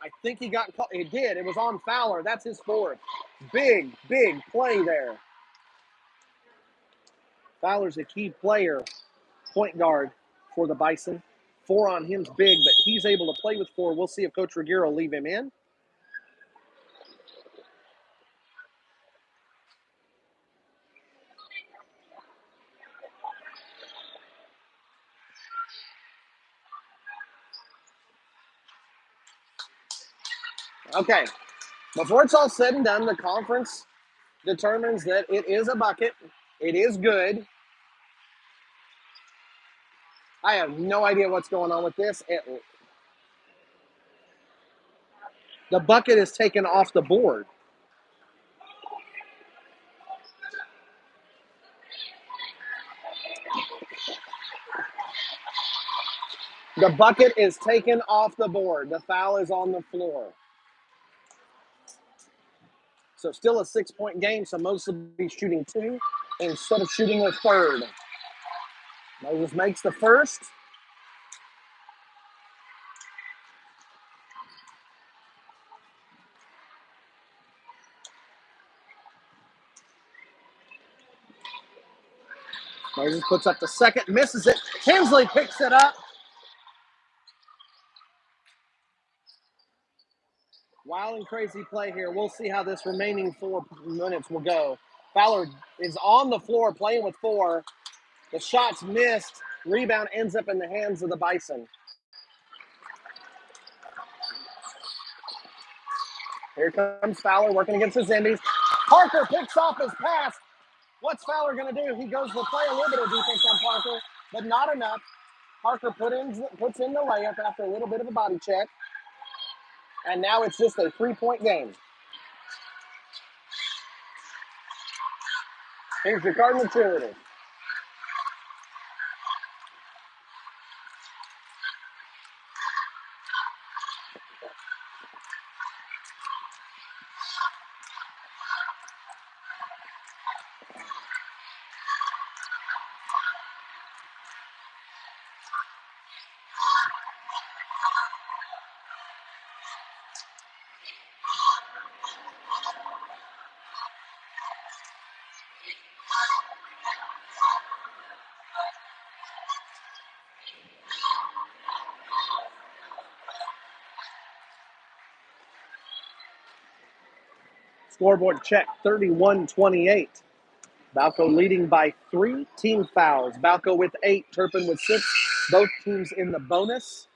[SPEAKER 1] I think he got caught. He did. It was on Fowler. That's his fourth. Big, big play there. Fowler's a key player, point guard for the Bison. 4 on him's big, but he's able to play with 4. We'll see if Coach Regier will leave him in. Okay. Before it's all said and done, the conference determines that it is a bucket. It is good. I have no idea what's going on with this. The bucket is taken off the board. The bucket is taken off the board. The foul is on the floor. So still a 6-point game, so Moses will be shooting 2 instead of shooting a third. Moses makes the first. Moses puts up the second, misses it. Hensley picks it up. Wild and crazy play here. We'll see how this remaining 4 minutes will go. Fowler is on the floor playing with 4. The shot's missed. Rebound ends up in the hands of the Bison. Here comes Fowler working against the Zendies. Parker picks off his pass. What's Fowler going to do? He goes to play a little bit of defense on Parker, but not enough. Parker puts in the layup after a little bit of a body check. And now it's just a 3-point game. Here's your Cardinal cheerleader. Scoreboard check, 31-28. Balko leading by 3 team fouls. Balko with 8, Turpin with 6. Both teams in the bonus.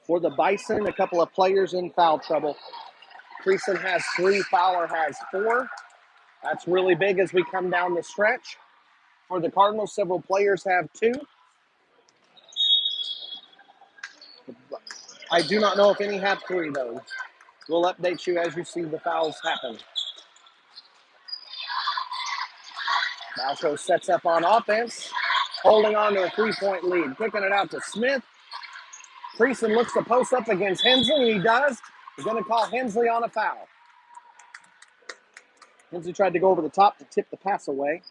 [SPEAKER 1] For the Bison, a couple of players in foul trouble. Creason has 3, Fowler has 4. That's really big as we come down the stretch. For the Cardinals, several players have 2. I do not know if any have 3, though. We'll update you as you see the fouls happen. Balko sets up on offense, holding on to a 3-point lead, kicking it out to Smith. Creason looks to post up against Hensley, and he does. He's going to call Hensley on a foul. Hensley tried to go over the top to tip the pass away.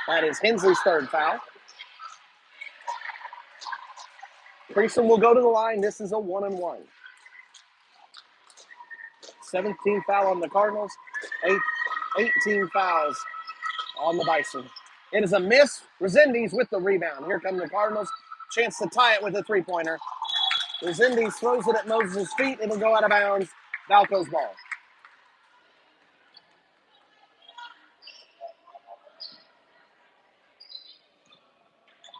[SPEAKER 1] That is Hensley's 3rd foul. Creason will go to the line. This is a 1-and-1. 17 foul on the Cardinals, 18 fouls on the Bison. It is a miss. Resendiz with the rebound. Here come the Cardinals. Chance to tie it with a 3-pointer. Resendiz throws it at Moses' feet. It'll go out of bounds. Balko's ball.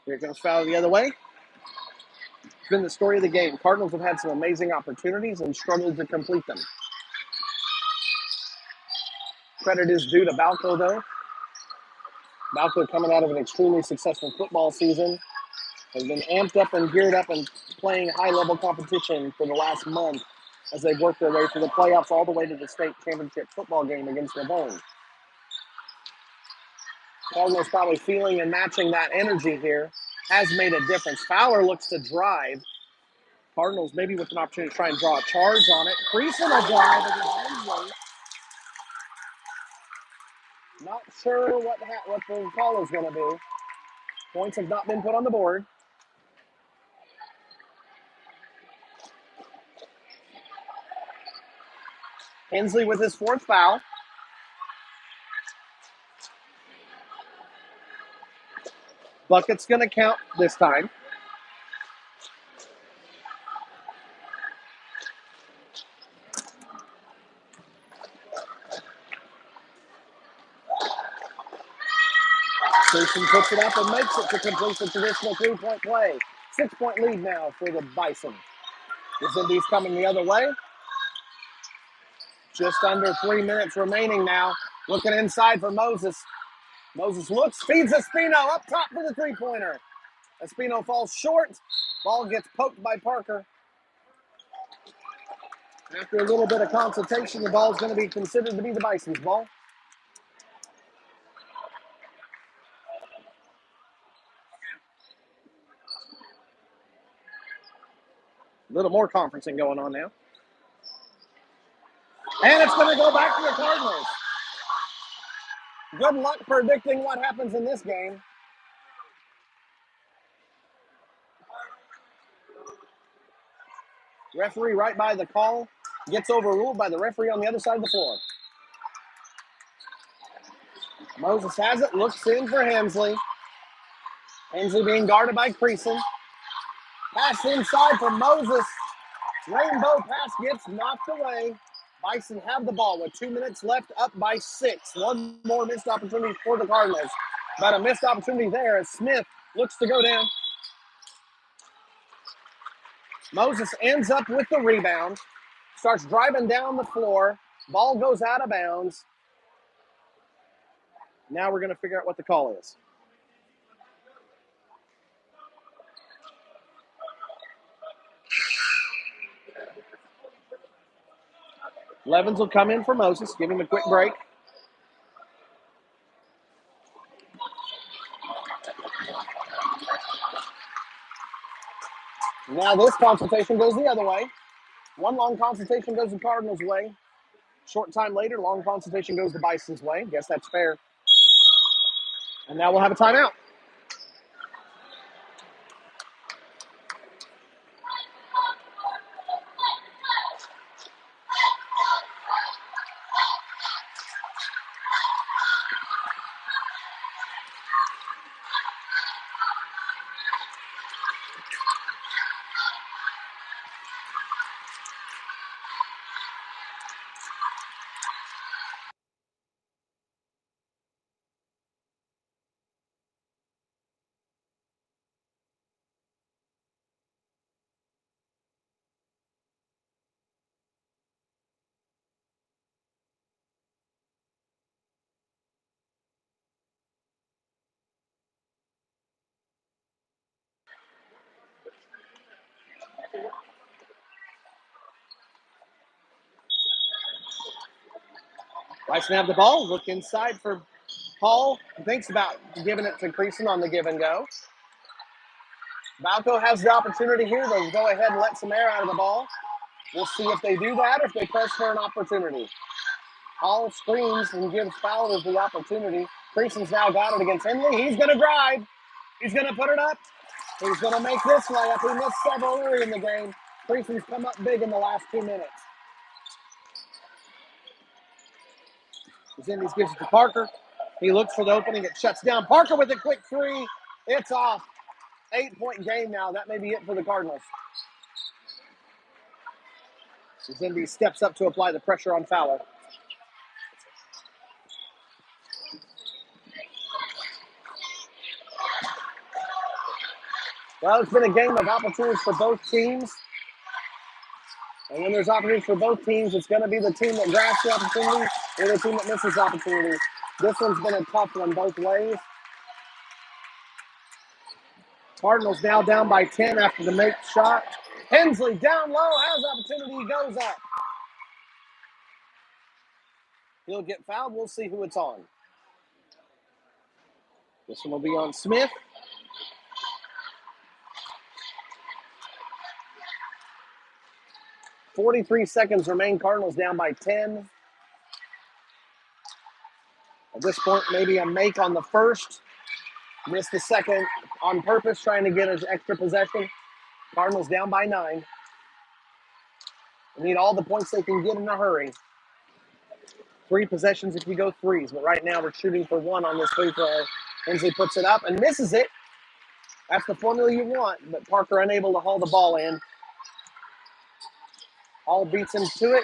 [SPEAKER 1] Here comes foul the other way. It's been the story of the game. Cardinals have had some amazing opportunities and struggled to complete them. Credit is due to Balko, though. Balko, coming out of an extremely successful football season, has been amped up and geared up and playing high-level competition for the last month as they've worked their way through the playoffs all the way to the state championship football game against Laverne. Cardinals probably feeling and matching that energy here has made a difference. Fowler looks to drive. Cardinals maybe with an opportunity to try and draw a charge on it. Creason will drive against Hensley. Not sure what the call is going to do. Points have not been put on the board. Hensley with his 4th foul. Bucket's going to count this time. Creason puts it up and makes it to complete the traditional 3-point play. 6-point lead now for the Bison. Resendiz coming the other way. Just under 3 minutes remaining now. Looking inside for Moses. Moses looks, feeds Espino up top for the 3-pointer. Espino falls short. Ball gets poked by Parker. After a little bit of consultation, the ball is going to be considered to be the Bison's ball. A little more conferencing going on now. And it's going to go back to the Cardinals. Good luck predicting what happens in this game. Referee right by the call gets overruled by the referee on the other side of the floor. Moses has it, looks in for Hensley. Hensley being guarded by Creason. Pass inside for Moses. Rainbow pass gets knocked away. Bison have the ball with 2 minutes left, up by 6. One more missed opportunity for the Cardinals. But a missed opportunity there as Smith looks to go down. Moses ends up with the rebound. Starts driving down the floor. Ball goes out of bounds. Now we're going to figure out what the call is. Levens will come in for Moses, give him a quick break. Now this consultation goes the other way. One long consultation goes the Cardinals' way. Short time later, long consultation goes the Bison's way. Guess that's fair. And now we'll have a timeout. Bison have the ball. Look inside for Paul. Thinks about giving it to Creason on the give and go. Balko has the opportunity here to go ahead and let some air out of the ball. We'll see if they do that or if they press for an opportunity. Paul screens and gives Fowler the opportunity. Creason's now got it against Henley. He's going to drive. He's going to put it up. He's going to make this layup. He missed several early in the game. Creason's come up big in the last 2 minutes. Zinnies gives it to Parker. He looks for the opening. It shuts down. Parker with a quick three. It's off. 8-point game now. That may be it for the Cardinals. Zindy steps up to apply the pressure on Fowler. Well, it's been a game of opportunities for both teams. And when there's opportunities for both teams, it's going to be the team that grabs the opportunity or the team that misses the opportunity. This one's been a tough one both ways. Cardinals now down by 10 after the make shot. Hensley down low, has opportunity, goes up. He'll get fouled. We'll see who it's on. This one will be on Smith. .43 seconds remain. Cardinals down by 10. At this point, maybe a make on the first. Missed the second on purpose, trying to get his extra possession. Cardinals down by 9. They need all the points they can get in a hurry. 3 possessions if you go threes, but right now we're shooting for 1 on this free throw. Hensley puts it up and misses it. That's the formula you want, but Parker unable to haul the ball in. Hall beats him to it.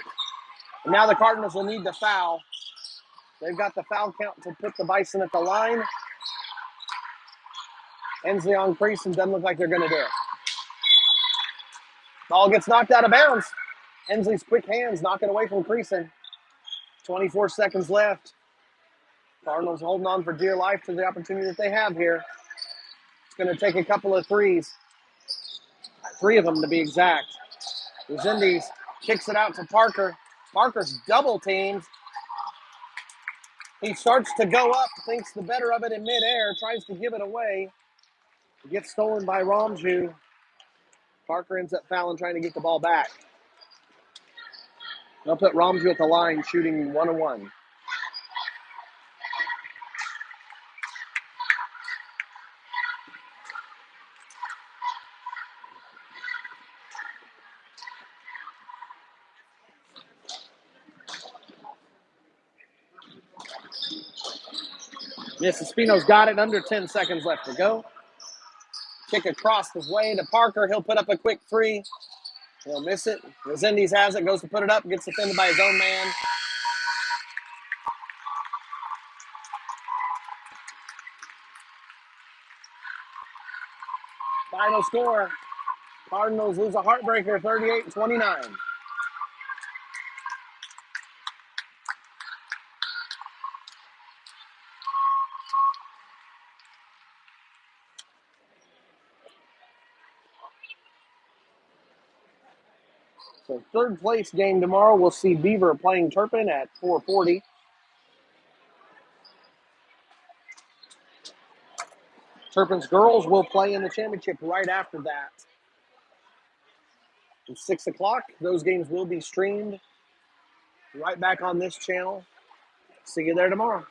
[SPEAKER 1] And now the Cardinals will need the foul. They've got the foul count to put the Bison at the line. Hensley on Creason, doesn't look like they're going to do it. Ball gets knocked out of bounds. Hensley's quick hands knock it away from Creason. 24 seconds left. Cardinals holding on for dear life to the opportunity that they have here. It's going to take a couple of threes. 3 of them to be exact. Resendiz kicks it out to Parker. Parker's double teamed. He starts to go up, thinks the better of it in midair, tries to give it away. It gets stolen by Ramju. Parker ends up fouling, trying to get the ball back. They'll put Ramju at the line, shooting 1-1. Yes, Espino's got it. Under 10 seconds left to go. Kick across the way to Parker. He'll put up a quick 3. He'll miss it. Resendiz has it, goes to put it up, gets defended by his own man. Final score. Cardinals lose a heartbreaker, 38-29. So third place game tomorrow, we'll see Beaver playing Turpin at 4:40. Turpin's girls will play in the championship right after that. At 6 o'clock, those games will be streamed right back on this channel. See you there tomorrow.